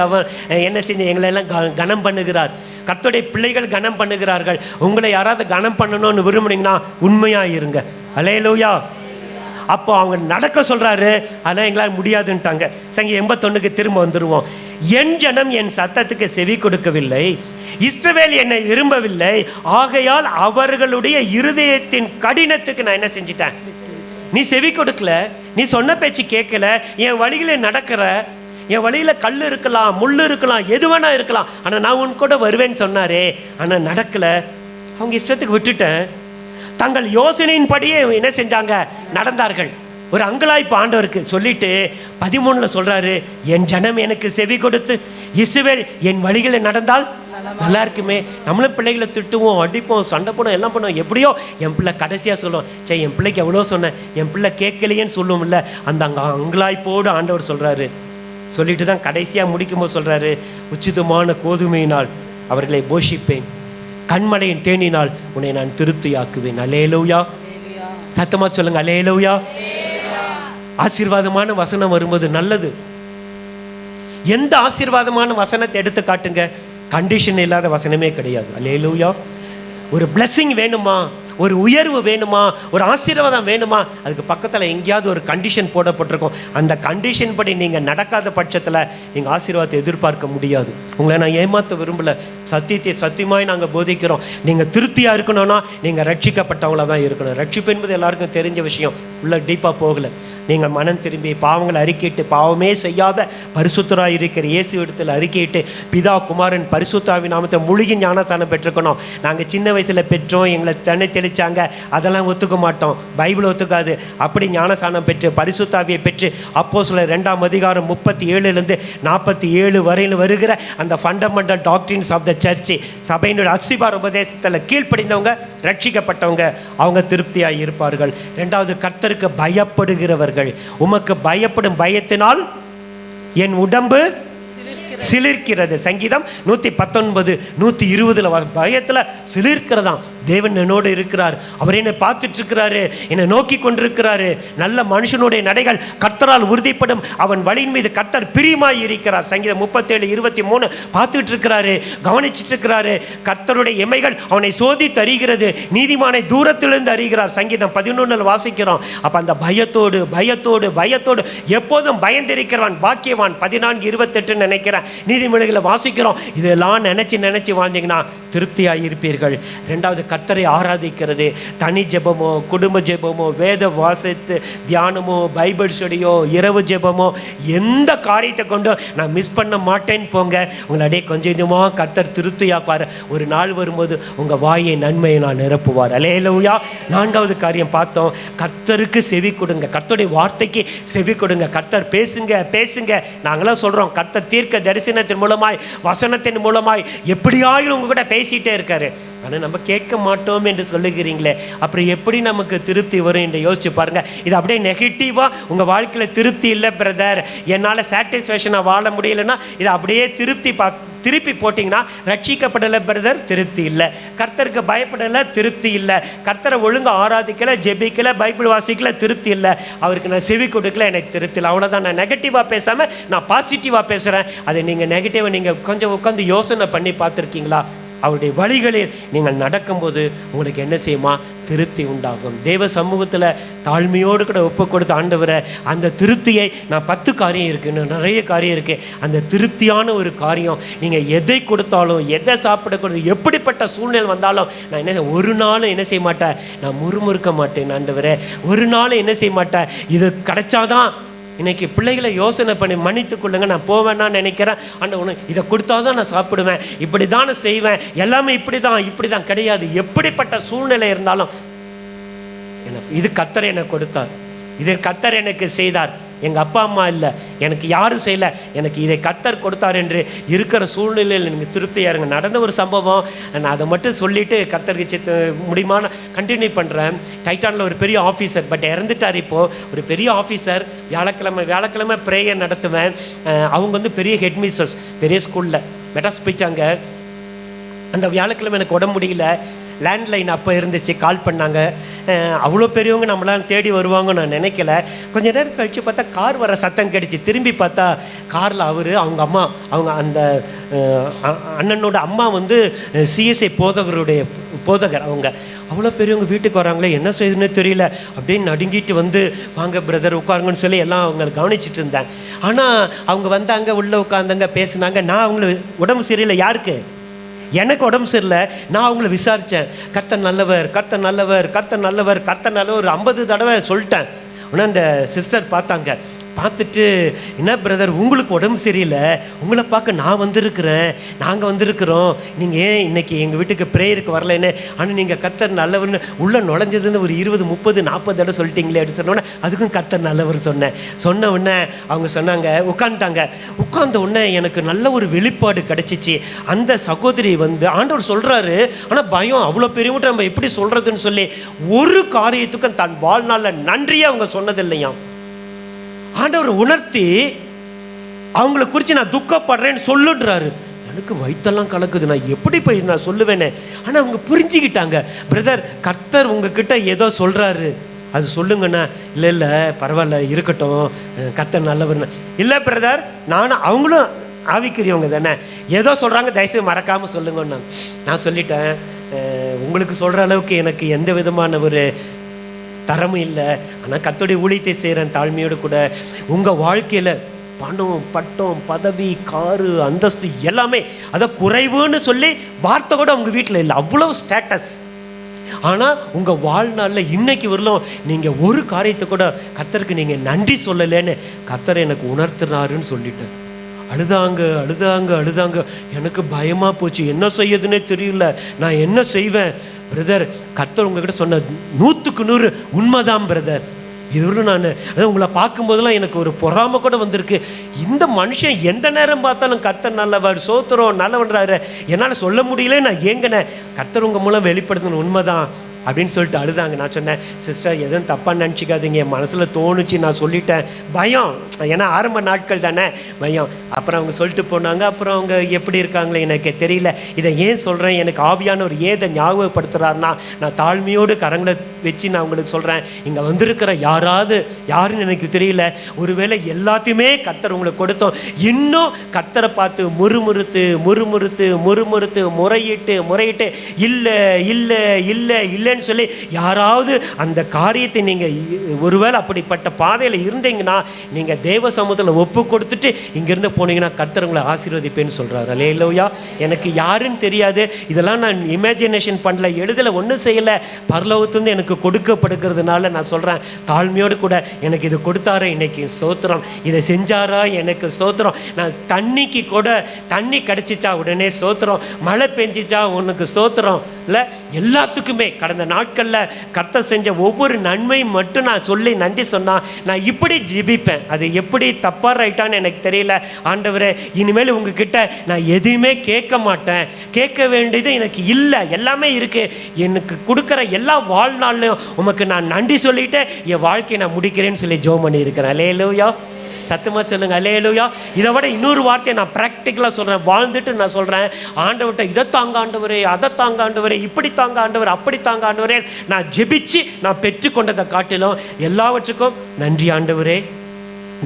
என்ன செஞ்சு எங்களெல்லாம் கனம் பண்ணுகிறார். கர்த்தருடைய பிள்ளைகள் கனம் பண்ணுகிறார்கள். உங்களை யாராவது கனம் பண்ணணும்னு விரும்புனீங்கன்னா உண்மையாக இருங்க. அல்லேலூயா. அப்போ அவங்க நடக்க சொல்கிறாரு, அதெல்லாம் எங்களால் முடியாதுன்ட்டாங்க. சங்கீதம் 81க்கு திரும்ப வந்துடுவோம். என் ஜனம் என் சத்தத்துக்கு செவி கொடுக்கவில்லை, இஸ்ரவேல் என்னை விரும்பவில்லை, ஆகையால் அவர்களுடைய இருதயத்தின் கடினத்துக்கு நான் என்ன செஞ்சிட்டேன்? நீ செவி கொடுக்கல, நீ சொன்ன பேச்சு கேட்கல, என் வழியில நடக்கிற, என் வழியில கல் இருக்கலாம், முள் இருக்கலாம், எது வேணா இருக்கலாம், ஆனால் நான் உன் கூட வருவேன்னு சொன்னாரே, ஆனால் நடக்கல. அவங்க இஷ்டத்துக்கு விட்டுட்டேன். தங்கள் யோசனையின் படியே என்ன செஞ்சாங்க? நடந்தார்கள். ஒரு அங்கலாய்ப்பு ஆண்டவருக்கு சொல்லிட்டு 13 சொல்றாரு, என் ஜனம் எனக்கு செவி கொடுத்து இஸ்ரவேல் என் வழிகளை நடந்தால் நல்லா இருக்குமே. நம்மளும் பிள்ளைகளை திட்டுவோம், அடிப்போம், சண்டை போடுவோம், எல்லாம் பண்ணுவோம். எப்படியோ என் பிள்ளை கடைசியாக சொல்லுவோம், சரி என் பிள்ளைக்கு எவ்வளோ சொன்னேன், என் பிள்ளை கேட்கலையேன்னு சொல்லுவோம்ல. அந்த அங்கலாய்ப்போடு ஆண்டவர் சொல்கிறாரு. சொல்லிட்டு தான் கடைசியாக முடிக்கும்போது சொல்கிறாரு, உச்சிதமான கோதுமையினால் அவர்களை போஷிப்பேன், கண்மலையின் தேனினால் உன்னை நான் திருப்தியாக்குவேன். அல்லேலூயா. சத்தமாக சொல்லுங்க, அல்லேலூயா. ஆசீர்வாதமான வசனம் வரும்போது நல்லது. எந்த ஆசீர்வாதமான வசனத்தை எடுத்து காட்டுங்க, கண்டிஷன் இல்லாத வசனமே கிடையாது. அல்லேலூயா. ஒரு பிளெஸிங் வேணுமா, ஒரு உயர்வு வேணுமா, ஒரு ஆசீர்வாதம் வேணுமா, அதுக்கு பக்கத்தில் எங்கேயாவது ஒரு கண்டிஷன் போடப்பட்டிருக்கும். அந்த கண்டிஷன் படி நீங்கள் நடக்காத பட்சத்தில் நீங்கள் ஆசீர்வாதத்தை எதிர்பார்க்க முடியாது. உங்களை நான் ஏமாற்ற விரும்பலை, சத்தியத்தை சத்தியமாய் நாங்கள் போதிக்கிறோம். நீங்கள் திருப்தியாக இருக்கணும்னா நீங்கள் ரட்சிக்கப்பட்டவங்களாக தான் இருக்கணும். ரட்சிப்பு என்பது எல்லாருக்கும் தெரிஞ்ச விஷயம், உள்ள டீப்பாக போகலை. நீங்கள் மனம் திரும்பி பாவங்களை அறிக்கையிட்டு, பாவமே செய்யாத பரிசுத்தராக இருக்கிற இயேசு இடத்துல அறிக்கையிட்டு, பிதா குமாரன் பரிசுத்தாவி நாமத்தை முழுகி ஞானஸ்தானம் பெற்றுக்கணும். நாங்கள் சின்ன வயசில் பெற்றோம், எங்களை தன்னை தெளித்தாங்க, அதெல்லாம் ஒத்துக்க மாட்டோம், பைபிள் ஒத்துக்காது. அப்படி ஞானஸ்தானம் பெற்று பரிசுத்தாவியை பெற்று அப்போஸ்தலர் 2ஆம் அதிகாரம் 37 47 வரையில் வருகிற அந்த fundamental doctrines of the church, சபையினுடைய அஸ்திபார உபதேசத்தில் கீழ்ப்படிந்தவங்க, ரட்சிக்கப்பட்டவங்க, அவங்க திருப்தியாக இருப்பார்கள். 2வது, கர்த்தருக்கு பயப்படுகிறவர்கள். உமக்கு பயப்படும் பயத்தினால் என் உடம்பு சிலிர்க்கிறது. சங்கீதம் 119 120 பயத்துல சிலிர்க்கிறதாம். தேவன் என்னோடு இருக்கிறார், அவர் என்னை பார்த்துட்டு இருக்கிறாரு, என்னை நோக்கி கொண்டிருக்கிறாரு. நல்ல மனுஷனுடைய நடைகள் கர்த்தரால் உறுதிப்படும், அவன் வழியின் மீது கர்த்தர் பிரியமாய் இருக்கிறார். சங்கீதம் 37:23 பார்த்துட்டு இருக்கிறாரு, கவனிச்சுட்டு இருக்கிறாரு. கர்த்தருடைய எமைகள் அவனை சோதித்து அறிகிறது, நீதிமானை தூரத்திலிருந்து அறிகிறார். சங்கீதம் 11 வாசிக்கிறோம். அப்ப அந்த பயத்தோடு பயத்தோடு பயத்தோடு எப்போதும் பயந்திருக்கிறவன் பாக்கியவான். 14:28 நினைக்கிறேன், நீதிமொழிகளை வாசிக்கிறோம். இதெல்லாம் நினைச்சு வாழ்ந்தீங்கன்னா திருப்தியாய் இருப்பீர்கள். ரெண்டாவது, கர்த்தரை ஆராதிக்கிறது. தனி ஜெபமோ, குடும்ப ஜெபமோ, வேத வாசித்து தியானமோ, பைபிள் ஸ்டடியோ, இரவு ஜெபமோ, எந்த காரியத்தை கொண்டு நான் மிஸ் பண்ண மாட்டேன்னு போங்க. உங்களை அப்படியே கொஞ்சம் கொஞ்சமாக கர்த்தர் திருப்தியாக்குவார். ஒரு நாள் வரும்போது உங்கள் வாயை நன்மையை நான் நிரப்புவார். அல்லேலூயா. நான்காவது காரியம் பார்த்தோம், கர்த்தருக்கு செவி கொடுங்க, கர்த்தருடைய வார்த்தைக்கு செவி கொடுங்க. கர்த்தர் பேசுங்க. நாங்களாம் சொல்கிறோம், கர்த்தர் தீர்க்க தரிசனத்தின் மூலமாய், வசனத்தின் மூலமாய் எப்படியாயும் உங்க கூட பேசிட்டே இருக்காரு. ஆனால் நம்ம கேட்க மாட்டோம் என்று சொல்லுகிறீங்களே, அப்புறம் எப்படி நமக்கு திருப்தி வரும் என்று யோசிச்சு பாருங்க. இது அப்படியே நெகட்டிவாக உங்கள் வாழ்க்கையில் திருப்தி இல்லை பிரதர், என்னால் சாட்டிஸ்ஃபேக்ஷனாக வாழ முடியலைன்னா இதை அப்படியே திருப்பி போட்டிங்கன்னா, ரட்சிக்கப்படலை பிரதர், திருப்தி இல்லை. கர்த்தருக்கு பயப்படலை, திருப்தி இல்லை. கர்த்தரை ஒழுங்கு ஆராதிக்கலை, ஜெபிக்கலை, பைபிள் வாசிக்கலை, திருப்தி இல்லை. அவருக்கு நான் செவி கொடுக்கல, எனக்கு திருப்தி இல்லை. அவ்வளோதான். நான் நெகட்டிவாக பேசாமல் நான் பாசிட்டிவாக பேசுகிறேன். அதை நீங்கள் நெகட்டிவாக நீங்கள் கொஞ்சம் உட்காந்து யோசனை பண்ணி பார்த்துருக்கீங்களா? அவருடைய வழிகளில் நீங்கள் நடக்கும்போது உங்களுக்கு என்ன செய்யுமா? திருப்தி உண்டாகும். தேவ சமூகத்தில் தாழ்மையோடு கூட ஒப்பு கொடுத்த ஆண்டவரை, அந்த திருப்தியை நான் 10 காரியம் இருக்குது, நிறைய காரியம் இருக்குது. அந்த திருப்தியான ஒரு காரியம், நீங்கள் எதை கொடுத்தாலும், எதை சாப்பிடக்கூடாது, எப்படிப்பட்ட சூழ்நிலை வந்தாலும் நான் ஒரு நாளும் என்ன செய்ய மாட்டேன், நான் முறுமுறுக்க மாட்டேன். ஆண்டவரை ஒரு நாளும் என்ன செய்ய மாட்டேன், இது கிடைச்சாதான். இன்னைக்கு பிள்ளைகளை யோசனை பண்ணி மன்னித்து கொள்ளுங்க, நான் போவேன்னா நினைக்கிறேன், ஆண்டவனே இதை கொடுத்தாதான் நான் சாப்பிடுவேன், இப்படி தானே செய்வேன், எல்லாமே இப்படி தான் கிடையாது. எப்படிப்பட்ட சூழ்நிலை இருந்தாலும் இது கர்த்தர் எனக்கு கொடுத்தார், இது கர்த்தர் எனக்கு செய்தார். எங்கள் அப்பா அம்மா இல்லை, எனக்கு யாரும் செய்யலை, எனக்கு இதை கர்த்தர் கொடுத்தார் என்று இருக்கிற சூழ்நிலையில் எனக்கு திருப்தியாக இருங்க. நடந்த ஒரு சம்பவம், நான் அதை மட்டும் சொல்லிவிட்டு கர்த்தருக்கு முடியுமான கண்டினியூ பண்ணுறேன். டைட்டானில் ஒரு பெரிய ஆஃபீஸர், பட் இறந்துட்டார். இப்போது ஒரு பெரிய ஆஃபீஸர், வியாழக்கிழமை ப்ரேயர் நடத்துவேன். அவங்க வந்து பெரிய ஹெட் மிஸ்ஸஸ், பெரிய ஸ்கூலில் மெட்ராஸ் போயிச்சாங்க. அந்த வியாழக்கிழமை எனக்கு உடம்பு முடியல. லேண்ட்லைன் அப்போ இருந்துச்சு, கால் பண்ணாங்க. அவ்வளோ பெரியவங்க நம்மளாம் தேடி வருவாங்கன்னு நான் நினைக்கல. கொஞ்சம் நேரம் கழித்து பார்த்தா கார் வர சத்தம் கிடைச்சி. திரும்பி பார்த்தா காரில் அவங்க அம்மா, அவங்க அந்த அண்ணனோட அம்மா வந்து சிஎஸ்ஐ போதகர். அவங்க அவ்வளோ பெரியவங்க வீட்டுக்கு வராங்களே, என்ன செய்யுதுன்னு தெரியல, அப்படின்னு நடுங்கிட்டு வந்து, வாங்க பிரதர் உட்காருங்கன்னு சொல்லி எல்லாம் அவங்களை கவனிச்சிட்டு இருந்தேன். ஆனால் அவங்க வந்தாங்க, உள்ளே உட்காந்தாங்க, பேசுனாங்க. நான் அவங்கள உடம்பு சரியில்லை, யாருக்கு? எனக்கு உடம்பு சரியில்லை. நான் அவங்கள விசாரித்தேன். கர்த்தர் நல்லவர், கர்த்தர் நல்லவர், கர்த்தர் நல்லவர், கர்த்தர் நல்லவர் ஒரு 50 தடவை சொல்லிட்டேன். ஆனால் அந்த சிஸ்டர் பார்த்தாங்க. பார்த்துட்டு, என்ன பிரதர் உங்களுக்கு உடம்பு சரியில்லை, உங்களை பார்க்க நான் வந்திருக்கிறேன், நாங்கள் வந்திருக்கிறோம், நீங்கள் ஏன் இன்னைக்கு எங்கள் வீட்டுக்கு ப்ரேயருக்கு வரலைன்னு, ஆனால் நீங்கள் கர்த்தர் நல்லவர்னு உள்ளே நுழைஞ்சதுன்னு ஒரு 20 30 40 தடவை சொல்லிட்டீங்களே அப்படின்னு சொன்னோன்னே, அதுக்கும் கர்த்தர் நல்லவர் சொன்ன உடனே அவங்க சொன்னாங்க, உட்கார்ந்த உடனே எனக்கு நல்ல ஒரு வெளிப்பாடு கிடச்சிச்சு. அந்த சகோதரி வந்து ஆண்டவர் சொல்கிறாரு, ஆனால் பயம் அவ்வளோ பெரியவங்க நம்ம எப்படி சொல்கிறதுன்னு சொல்லி ஒரு காரியத்துக்கும் தன் வாழ்நாளில் நன்றியே அவங்க சொன்னதில்லையாம். ஆண்டவர் உணர்த்தி அவங்கள குறித்து நான் துக்கப்படுறேன்னு சொல்லுன்றாரு. எனக்கு வயிற்றெல்லாம் கலக்குது, நான் எப்படி போய் நான் சொல்லுவேனே. ஆனால் அவங்க புரிஞ்சுக்கிட்டாங்க, பிரதர் கர்த்தர் உங்ககிட்ட ஏதோ சொல்கிறாரு, அது சொல்லுங்கண்ணா. இல்லை பரவாயில்ல இருக்கட்டும், கர்த்தர் நல்லவர்னு. இல்லை பிரதர், அவங்களும் ஆவிக்குரியவங்க தானே, ஏதோ சொல்கிறாங்க, தயவுசெய்து மறக்காமல் சொல்லுங்கன்னு நான் சொல்லிட்டேன். உங்களுக்கு சொல்கிற அளவுக்கு எனக்கு எந்த விதமான ஒரு தரமும் இல்லை, ஆனால் கர்த்தருடைய ஊழியத்தை செய்கிறேன் தாழ்மையோடு கூட. உங்கள் வாழ்க்கையில் பணம், பட்டம், பதவி, காரு, அந்தஸ்து எல்லாமே அதை குறைவுன்னு சொல்லி வார்த்தை கூட உங்கள் வீட்டில் இல்லை, அவ்வளவு ஸ்டேட்டஸ். ஆனால் உங்கள் வாழ்நாளில் இன்னைக்கு வரலும் நீங்கள் ஒரு காரியத்தை கூட கர்த்தருக்கு நீங்கள் நன்றி சொல்லலைன்னு கர்த்தர் எனக்கு உணர்த்தினாருன்னு சொல்லிட்டேன். அழுதாங்க. எனக்கு பயமாக போச்சு, என்ன செய்யதுன்னே தெரியல, நான் என்ன செய்வேன். பிரதர் கர்த்தர் உங்ககிட்ட சொன்ன 100க்கு 100 உண்மைதான் பிரதர். இதுவரை நான் அதாவது உங்களை பார்க்கும்போதெல்லாம் எனக்கு ஒரு பொறாமை கூட வந்திருக்கு. இந்த மனுஷன் எந்த நேரம் பார்த்தாலும் கர்த்தர் நல்லவர், சோத்திரம் நல்லவன்றாரு, என்னால் சொல்ல முடியல, நான் ஏங்கினேன். கர்த்தர் உங்கள் மூலம் வெளிப்படுத்தின உண்மைதான். அப்படின்னு சொல்லிட்டு அழுதாங்க. நான் சொன்னேன், சிஸ்டர் எதுவும் தப்பாக நினச்சிக்காதீங்க, என் மனசில் தோணுச்சு, நான் சொல்லிட்டேன். பயம், ஏன்னா ஆரம்ப நாட்கள் தானே, பயம். அப்புறம் அவங்க சொல்லிட்டு போனாங்க. அப்புறம் அவங்க எப்படி இருக்காங்களே எனக்கு தெரியல. இதை ஏன் சொல்கிறேன், எனக்கு ஆவியானவர் ஏதை ஞாபகப்படுத்துகிறாருன்னா, நான் தாழ்மையோடு கரங்களை வச்சு நான் உங்களுக்கு சொல்கிறேன், இங்கே வந்திருக்கிற யாருன்னு எனக்கு தெரியல, ஒருவேளை எல்லாத்தையுமே கர்த்தர் உங்களுக்கு கொடுத்தோம், இன்னும் கர்த்தரை பார்த்து முறுமுறுத்து முறையிட்டு இல்லைன்னு சொல்லி யாராவது அந்த காரியத்தை நீங்கள் ஒருவேளை அப்படிப்பட்ட பாதையில் இருந்தீங்கன்னா, நீங்கள் தேவ சமூகத்தில் ஒப்பு கொடுத்துட்டு இங்கேருந்து போனீங்கன்னா கர்த்தர் உங்களை ஆசீர்வதிப்பேன்னு சொல்கிறாரு. அல்லேலூயா. எனக்கு யாருன்னு தெரியாது, இதெல்லாம் நான் இமேஜினேஷன் பண்ணல, எழுதலை, ஒன்றும் செய்யலை, பரலோகத்துலேருந்து எனக்கு கொடுக்கப்படுகிறதுனால நான் சொல்கிறேன், தாழ்மையோடு கூட எனக்கு இது கொடுத்தாரா இன்னைக்கு ஸ்தோத்திரம், இதை செஞ்சாரா எனக்கு ஸ்தோத்திரம். நான் தண்ணிக்கு கூட தண்ணி கிடச்சிச்சா உடனே ஸ்தோத்திரம், மழை பெஞ்சிச்சா உனக்கு ஸ்தோத்திரம். இல்லை, எல்லாத்துக்குமே கடந்த நாட்களில் கர்த்தர் செஞ்ச ஒவ்வொரு நன்மையும் மட்டும் நான் சொல்லி நன்றி சொன்னால் நான் இப்படி ஜெபிப்பேன். அது எப்படி தப்பாக ரைட்டான்னு எனக்கு தெரியல. ஆண்டவரே, இனிமேல் உங்ககிட்ட நான் எதுவுமே கேட்க மாட்டேன், கேட்க வேண்டியது எனக்கு இல்லை, எல்லாமே இருக்குது, எனக்கு கொடுக்குற எல்லா வாழ்நாள்லையும் உமக்கு நான் நன்றி சொல்லிவிட்டு என் வாழ்க்கையை நான் முடிக்கிறேன்னு சொல்லி ஜெபம் பண்ணியிருக்கிறேன். அல்லேலூயா. சத்தமாக சொல்லுங்கள் அல்லேலூயா. இதை விட இன்னொரு வார்த்தையை நான் ப்ராக்டிக்கலாக சொல்கிறேன், வாழ்ந்துட்டு நான் சொல்கிறேன், ஆண்டவர்கிட்ட இதை தாங்க ஆண்டவரே, அதை தாங்க ஆண்டவரே, இப்படி தாங்க ஆண்டவர், அப்படி தாங்க ஆண்டவரே, நான் ஜெபிச்சு நான் பெற்றுக்கொண்டதை காட்டிலும் எல்லாவற்றுக்கும் நன்றி ஆண்டவரே,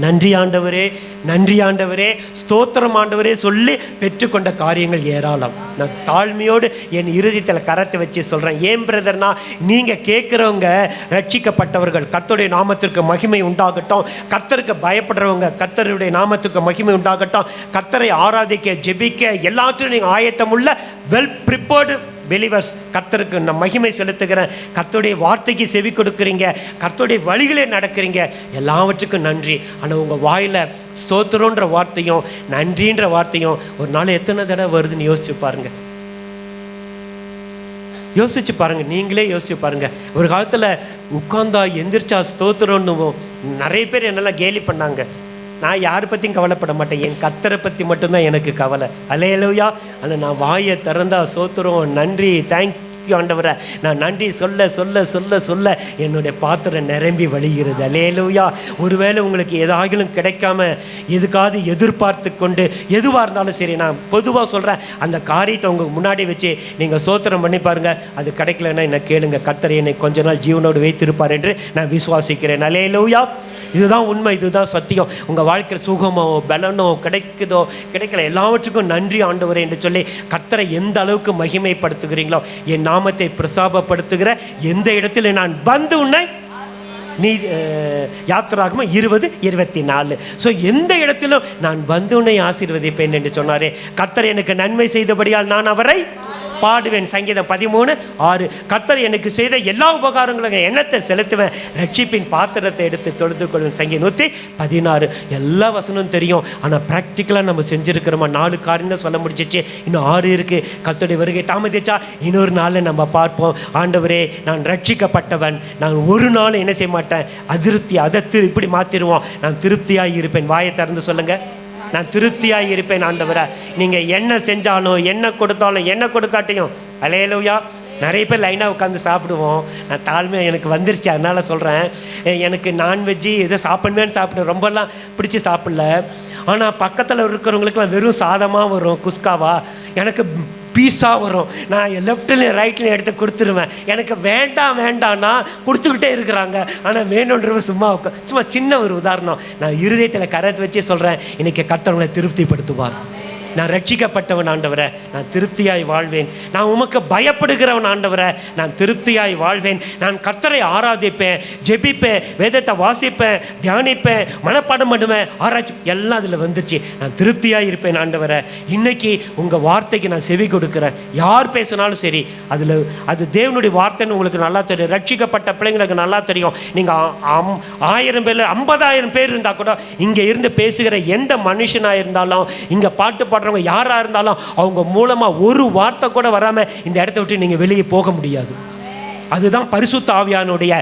நன்றி ஆண்டவரே, நன்றி ஆண்டவரே, ஸ்தோத்திரம் ஆண்டவரே சொல்லி பெற்றுக்கொண்ட காரியங்கள் ஏராளம். நான் தாழ்மையோடு என் இருதயத்தில் கரத்தை வச்சு சொல்கிறேன். ஏன் பிரதர்னா, நீங்கள் கேட்குறவங்க ரட்சிக்கப்பட்டவர்கள், கர்த்தருடைய நாமத்திற்கு மகிமை உண்டாகட்டும், கர்த்தருக்கு பயப்படுறவங்க கர்த்தருடைய நாமத்துக்கு மகிமை உண்டாகட்டும், கர்த்தரை ஆராதிக்க ஜெபிக்க எல்லாத்தையும் நீங்கள் ஆயத்தமுள்ள வெல் ப்ரிப்பேர்டு பிலீவர்ஸ், கர்த்தருக்கு நான் மகிமை செலுத்துகிறேன். கர்த்தருடைய வார்த்தைக்கு செவி கொடுக்குறீங்க, கர்த்தருடைய வழிகளே நடக்கிறீங்க, எல்லாவற்றுக்கும் நன்றி. ஆனால் உங்கள் வாயில் ஸ்தோத்திரன்ற வார்த்தையும் நன்றின்ற வார்த்தையும் ஒரு நாள் எத்தனை தடவை வருதுன்னு யோசிச்சு பாருங்கள், யோசிச்சு பாருங்கள், நீங்களே யோசிச்சு பாருங்கள். ஒரு காலத்தில் உட்கார்ந்தா எந்திரிச்சா ஸ்தோத்திரம்னு நிறைய பேர் என்னெல்லாம் கேலி பண்ணாங்க. நான் யாரை பற்றியும் கவலைப்பட மாட்டேன், என் கர்த்தரை பற்றி மட்டும்தான் எனக்கு கவலை. அல்லேலூயா. ஆனால் நான் வாயை திறந்தா ஸ்தோத்திரம், நன்றி, தேங்க்யூ ஆண்டவரை, நான் நன்றி சொல்ல சொல்ல சொல்ல சொல்ல என்னுடைய பாத்திரம் நிரம்பி வழிகிறது. அல்லேலூயா. ஒருவேளை உங்களுக்கு ஏதாகிலும் கிடைக்காம எதுக்காவது எதிர்பார்த்து கொண்டு, எதுவாக இருந்தாலும் சரி, நான் பொதுவாக சொல்கிறேன், அந்த காரியத்தை உங்களுக்கு முன்னாடி வச்சு நீங்கள் ஸ்தோத்திரம் பண்ணி பாருங்கள். அது கிடைக்கலன்னா என்ன கேளுங்க, கர்த்தர் என்னை கொஞ்ச நாள் ஜீவனோடு வைத்திருப்பார் என்று நான் விசுவாசிக்கிறேன். அல்லேலூயா. இதுதான் உண்மை, இதுதான் சத்தியம். உங்கள் வாழ்க்கையில் சுகமோ பலனோ கிடைக்குதோ கிடைக்கல, எல்லாவற்றுக்கும் நன்றி ஆண்டவரே என்று சொல்லி கர்த்தரை எந்த அளவுக்கு மகிமைப்படுத்துகிறீங்களோ, என் நாமத்தை பிரசாபப்படுத்துகிற எந்த இடத்துல நான் வந்து உன்னை நீ யாத்திராகமம் 20:24. ஸோ எந்த இடத்திலும் நான் வந்து உன்னை ஆசீர்வதிப்பேன் என்று சொன்னாரே. கர்த்தர் எனக்கு நன்மை செய்தபடியால் நான் அவரை பாடுவேன். சங்கீதம் 13:6. கர்த்தர் எனக்கு செய்த எல்லா உபகாரங்களும் எண்ணத்தை செலுத்துவேன், ரட்சிப்பின் பாத்திரத்தை எடுத்து தொழுது கொள்வேன். சங்கீதம் 116. எல்லா வசனமும் தெரியும், ஆனால் ப்ராக்டிக்கலாக நம்ம செஞ்சுருக்கிறோமா? 4 காரியம் தான் சொல்ல முடிச்சிச்சு, இன்னும் 6 இருக்குது. கர்த்தருடைய வருகை தாமதிச்சா இன்னொரு நாளில் நம்ம பார்ப்போம். ஆண்டவரே, நான் ரட்சிக்கப்பட்டவன், நான் ஒரு நாள் என்ன செய்ய மாட்டேன் அதிருப்தி, அதை இப்படி மாற்றிடுவோம், நான் திருப்தியாக இருப்பேன். வாயை திறந்து சொல்லுங்கள், நான் திருப்தியாக இருப்பேன் ஆண்டவரே. நீங்கள் என்ன செஞ்சாலும், என்ன கொடுத்தாலும், என்ன கொடுக்காட்டியும். அல்லேலூயா. நிறைய பேர் லைனாக உட்காந்து சாப்பிடுவோம். நான் தாழ்மையாக எனக்கு வந்துருச்சு, அதனால் சொல்கிறேன், எனக்கு நான்வெஜ்ஜு எதோ சாப்பிடுவேன்னு சாப்பிடுவேன், ரொம்பலாம் பிடிச்சி சாப்பிடல. ஆனால் பக்கத்தில் இருக்கிறவங்களுக்குலாம் வெறும் சாதமாக வரும், குஸ்காவா, எனக்கு பீஸா வரும். நான் லெஃப்ட்லையும் ரைட்லையும் எடுத்து கொடுத்துருவேன். எனக்கு வேண்டாம்னா கொடுத்துக்கிட்டே இருக்கிறாங்க, ஆனால் வேணுன்றவங்க சும்மா சின்ன ஒரு உதாரணம். நான் இருதயத்தில் கரத்தை வச்சு சொல்கிறேன், இன்னைக்கு கர்த்தர் திருப்திப்படுத்துவார். நான் ரட்சிக்கப்பட்டவன் ஆண்டவரை, நான் திருப்தியாய் வாழ்வேன். நான் உமக்கு பயப்படுகிறவன் ஆண்டவரை, நான் திருப்தியாய் வாழ்வேன். நான் கர்த்தரை ஆராதிப்பேன், ஜெபிப்பேன், வேதத்தை வாசிப்பேன், தியானிப்பேன், மனப்பாடம் பண்ணுவேன், ஆராய்ச்சி எல்லாம் அதில் வந்துருச்சு. நான் திருப்தியாய் இருப்பேன் ஆண்டவரை. இன்னைக்கு உங்கள் வார்த்தைக்கு நான் செவி கொடுக்குறேன். யார் பேசினாலும் சரி, அது தேவனுடைய வார்த்தைன்னு உங்களுக்கு நல்லா தெரியும். ரட்சிக்கப்பட்ட பிள்ளைங்களுக்கு நல்லா தெரியும். நீங்கள் 1000 பேர் 50,000 பேர் இருந்தால் கூட, இங்கே இருந்து பேசுகிற எந்த மனுஷனாக இருந்தாலும், இங்கே பாட்டு யாரா இருந்தாலும், அவங்க மூலமா ஒரு வார்த்தை கூட வராம இந்த இடத்தை விட்டு நீங்க வெளியே போக முடியாது. அதுதான் பரிசுத்த ஆவியானுடைய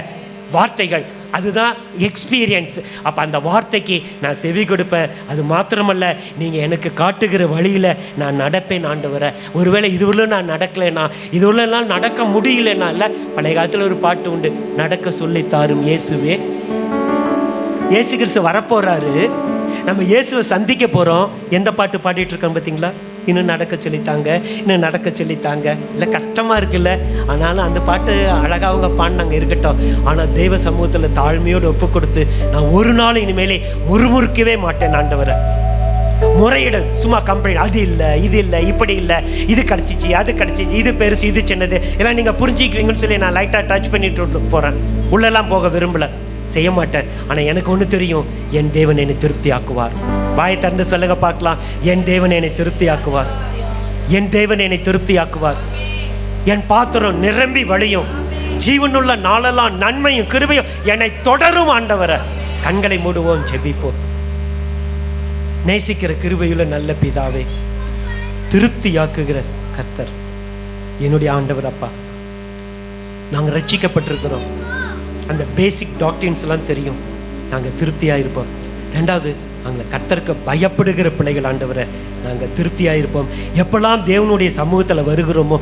வார்த்தைகள். அதுதான் எக்ஸ்பீரியன்ஸ். அப்போ அந்த வார்த்தைக்கு நான் செவி கொடுப்பேன். அது மாத்திரமல்ல, நீங்கள் எனக்கு காட்டுகிற வழியில் நான் நடப்பேன் ஆண்டவரே. ஒருவேளை இது உள்ள நான் நடக்கலைன்னா, இது உள்ள நடக்க முடியலன்னா, இல்லை பழைய காலத்தில் ஒரு பாட்டு உண்டு, நடக்க சொல்லி தாரும் இயேசுவே. இயேசு கிறிஸ்து வரப்போறாரு, நம்ம இயேசுவை சந்திக்க போகிறோம். எந்த பாட்டு பாடிட்டு இருக்கோம் பார்த்தீங்களா? இன்னும் நடக்க சொல்லித்தாங்க, இன்னும் நடக்க சொல்லித்தாங்க. இல்லை கஷ்டமாக இருக்குல்ல, ஆனாலும் அந்த பாட்டு அழகாக அவங்க பாடினாங்க, இருக்கட்டும். ஆனால் தெய்வ சமூகத்தில் தாழ்மையோடு ஒப்பு கொடுத்து நான் ஒரு நாள் இனிமேலே முறுமுறுக்கவே மாட்டேன் ஆண்டவரை. முறையிட சும்மா கம்ப்ளைண்ட், அது இல்லை இது இல்லை இப்படி இல்லை, இது கிடச்சிச்சு அது கிடச்சிச்சு, இது பெருசு இது சின்னது எல்லாம் நீங்கள் புரிஞ்சிக்கிறீங்கன்னு சொல்லி நான் லைட்டாக டச் பண்ணிட்டு போகிறேன். உள்ளெல்லாம் போக விரும்பலை, செய்ய மாட்டேன். ஆனால் எனக்கு ஒன்று தெரியும், என் தேவன் என்னை திருப்தி ஆக்குவார். வாயை திறந்து சொல்லுங்க பார்க்கலாம், என் தேவன் என்னை திருப்தி ஆக்குவார், என் தேவன் என்னை திருப்தி ஆக்குவார். என் பாத்திரம் நிரம்பி வழியும், ஜீவனுள்ள நாளெல்லாம் நன்மையும் கிருபையும் என்னை தொடரும் ஆண்டவரை. கண்களை மூடுவோம், ஜெபிப்போம். நேசிக்கிற கிருபையுள்ள நல்ல பிதாவே, திருப்தியாக்குகிற கர்த்தர், என்னுடைய ஆண்டவர் அப்பா, நாங்கள் ரட்சிக்கப்பட்டிருக்கிறோம். அந்த பேசிக் டாக்டரின்ஸ் எல்லாம் தெரியும், நாங்கள் திருப்தியாக இருப்போம். ரெண்டாவது, நாங்கள் கர்த்தருக்கு பயப்படுகிற பிள்ளைகள் ஆண்டவரை, நாங்கள் திருப்தியாக இருப்போம். எப்பெல்லாம் தேவனுடைய சமூகத்தில் வருகிறோமோ,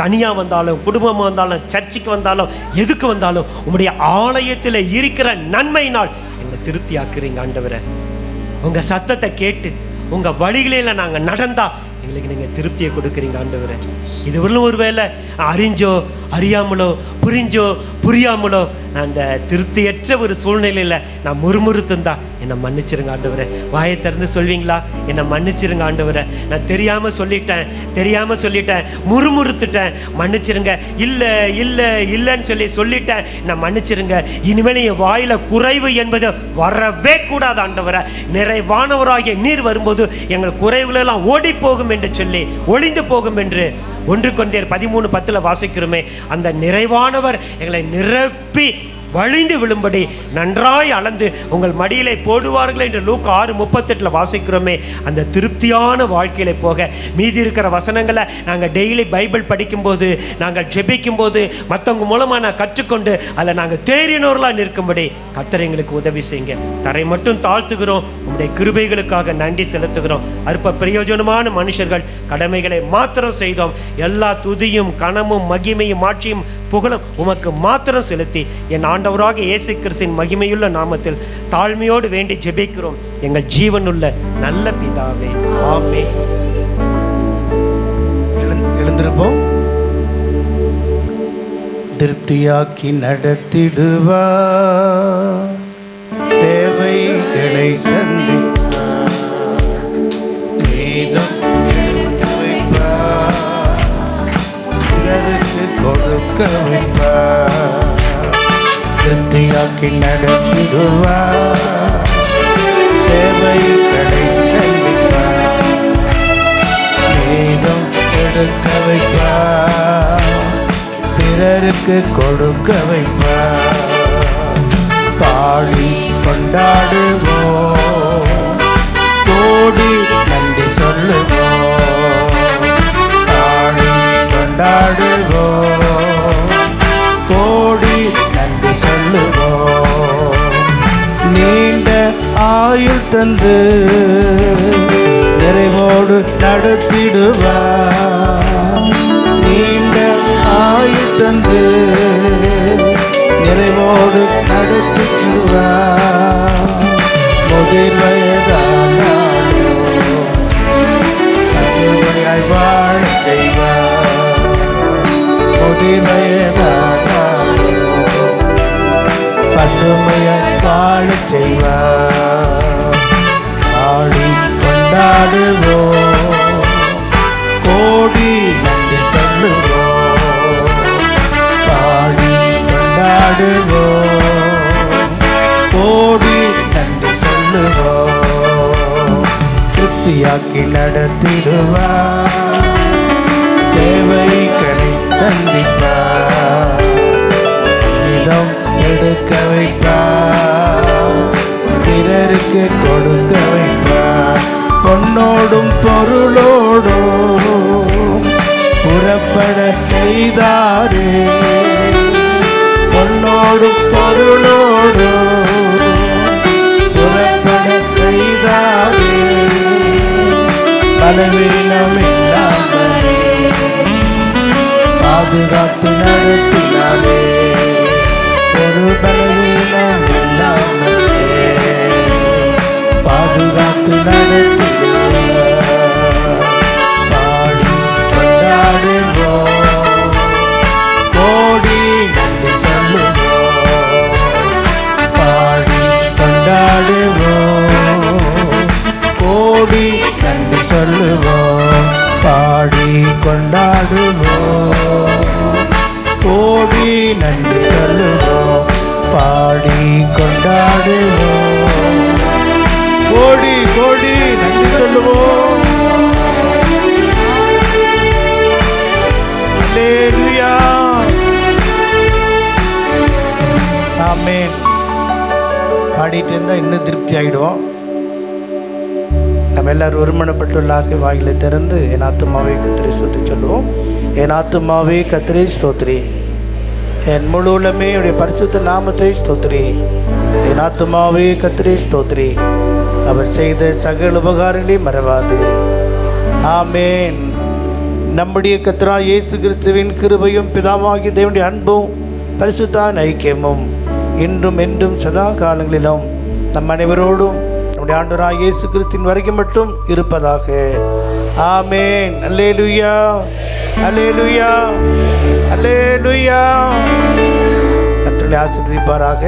தனியாக வந்தாலும் குடும்பமாக வந்தாலும் சர்ச்சுக்கு வந்தாலும் எதுக்கு வந்தாலும் உங்களுடைய ஆலயத்தில் இருக்கிற நன்மையினால் எங்களை திருப்தியாக்குறீங்க ஆண்டவரை. உங்கள் சத்தத்தை கேட்டு உங்கள் வழிகளில் நாங்கள் நடந்தா எங்களுக்கு நீங்கள் திருப்தியை கொடுக்குறீங்க ஆண்டவரை. இது வரலும் ஒரு வேளை அறிஞ்சோ அறியாமலோ புரிஞ்சோ புரியாமலோ நான் அந்த திருப்தியற்ற ஒரு சூழ்நிலையில் நான் முறுமுறுத்துந்தா என்னை மன்னிச்சிருங்க ஆண்டவரை. வாயை திறந்து சொல்வீங்களா? என்னை மன்னிச்சிருங்க ஆண்டவரை, நான் தெரியாமல் சொல்லிட்டேன், முறுமுறுத்துட்டேன், மன்னிச்சிருங்க. இல்லை இல்லை இல்லைன்னு சொல்லிட்டேன், நான் மன்னிச்சிருங்க. இனிமேல் என் வாயில் குறைவு என்பது வரவே கூடாது ஆண்டவரை. நிறைவானவராகிய நீர் வரும்போது எங்கள் குறைவுகளெல்லாம் ஓடி போகும் என்று சொல்லி, ஒளிந்து போகும் என்று 1 கொரிந்தியர் 13:10 வாசிக்கிறோமே. அந்த நிறைவானவர் எங்களை நிரப்பி வழிந்து விழும்படி நன்றாய் அளந்து உங்கள் மடியிலே போடுவார்கள் என்று லூக்கா 6:38 வாசிக்கிறோமே. அந்த திருப்தியான வாழ்க்கையில போக மீதி இருக்கிற வசனங்களை நாங்கள் டெய்லி பைபிள் படிக்கும்போது, நாங்கள் ஜெபிக்கும்போது, மற்றவங்க மூலமாக நான் கற்றுக்கொண்டு அதில் நாங்கள் தேறினவர்களாக நிற்கும்படி கர்த்தர் எங்களுக்கு உதவி செய்யுங்க. தரை மட்டும் தாழ்த்துகிறோம், உங்களுடைய கிருபைகளுக்காக நன்றி செலுத்துகிறோம். அற்ப பிரயோஜனமான மனுஷர்கள், கடமைகளை மாத்திரம் செய்தோம். எல்லா துதியும் கனமும் மகிமையும் ஆட்சியும் புகழும் உமக்கு மாத்திரம் செலுத்தி என் ஆண்டவராக இயேசு கிறிஸ்துவின் மகிமையுள்ள நாமத்தில் தாழ்மையோடு வேண்டி ஜெபிக்கிறோம் எங்கள் ஜீவனுள்ள நல்ல பிதாவே, ஆமென். எழுந்திருப்போம். திருப்தியாக்கி நடத்திடுவா, தேவைகளை சந்திப்பா, நீதம் கொடுக்க வைப்பா, திருப்தியாக்கி நடத்திடுவா, தேவைகளை சந்திப்பா, நீதம் எடுக்க வைப்பா, பிறருக்கு கொடுக்க வைப்பா. பாடி கொண்டாடுவோம், கோடி நன்றி சொல்லுவோம். பாடி கொண்டாடுவோம், கோடி நன்றி சொல்லுவோம். நீண்ட ஆயுள் தந்து நிறைவோடு நடத்திடுவார், நீண்ட ஆயுள் தந்து நிறைவோடு நடத்திடுவார். முதிர் வயதானாலும் பசுமையாய் வாழ செய்வார், முதிர் வயதானாலும் பசுமையாய் வாழ செய்வார். ஆடி கொண்டாடுவோம், கோடி நன்றி சொல்லுவோம். பாடி கொண்டாடுவோம், கோடி நன்றி சொல்லுவோம். திருப்தியாக்கி நடத்திடுவார், தேவைகளை சந்திப்பார், இதம் எடுக்க வைப்பார், பிறருக்கு கொடுக்க வைப்பார். பொன்னோடும் பொருளோடும் புறப்பட செய்தாரே, பொன்னோடும் பொருளோடும் பலவீனம் இல்லாமலே பாதுகாத்து நடத்தினாலே, ஒரு பலவீனம் இல்லாமலே பாதுகாத்து நடத்தினார். பாடி கொண்டாடுவோம், கோடி நன்றி சொல்லுவோம். பாடி கொண்டாடுவோம், கோடி நன்றி சொல்லுவோம். பாடி கொண்டாடுவோம், கோடி நன்றி சொல்லுவோம். பாடி கொண்டாடுவோம், கோடி கோடி நன்றி சொல்லுவோம். அல்லேலூயா, ஆமென். பாடிட்டு இருந்தால் இன்னும் திருப்தி ஆகிடுவோம். நம்ம எல்லாரும் ஒருமனப்பட்டுள்ளாக வாயிலை திறந்து என் ஆத்துமாவே கர்த்தரை ஸ்தோத்திரி சொல்லுவோம். என் ஆத்துமாவே கர்த்தரை ஸ்தோத்திரி, என் முழு உள்ளமே உடைய பரிசுத்த நாமத்தை ஸ்தோத்திரி. என் ஆத்துமாவே கர்த்தரை ஸ்தோத்திரி, அவர் செய்த சகல உபகாரங்களை மறவாது. ஆமென். நம்முடைய கர்த்தராகிய இயேசு கிறிஸ்துவின் கிருபையும் பிதாவாகிய தேவனுடைய அன்பும் பரிசுத்த ஐக்கியமும் இன்றும் என்றும் சதா காலங்களிலும் நம் அனைவரோடும் நம்முடைய ஆண்டவராகிய இயேசு கிறிஸ்துவின் வரைக்கும் மட்டும் இருப்பதாக. ஆமென். அல்லேலூயா, அல்லேலூயா, அல்லேலூயா. கர்த்தர் ஆசீர்வதிப்பாராக.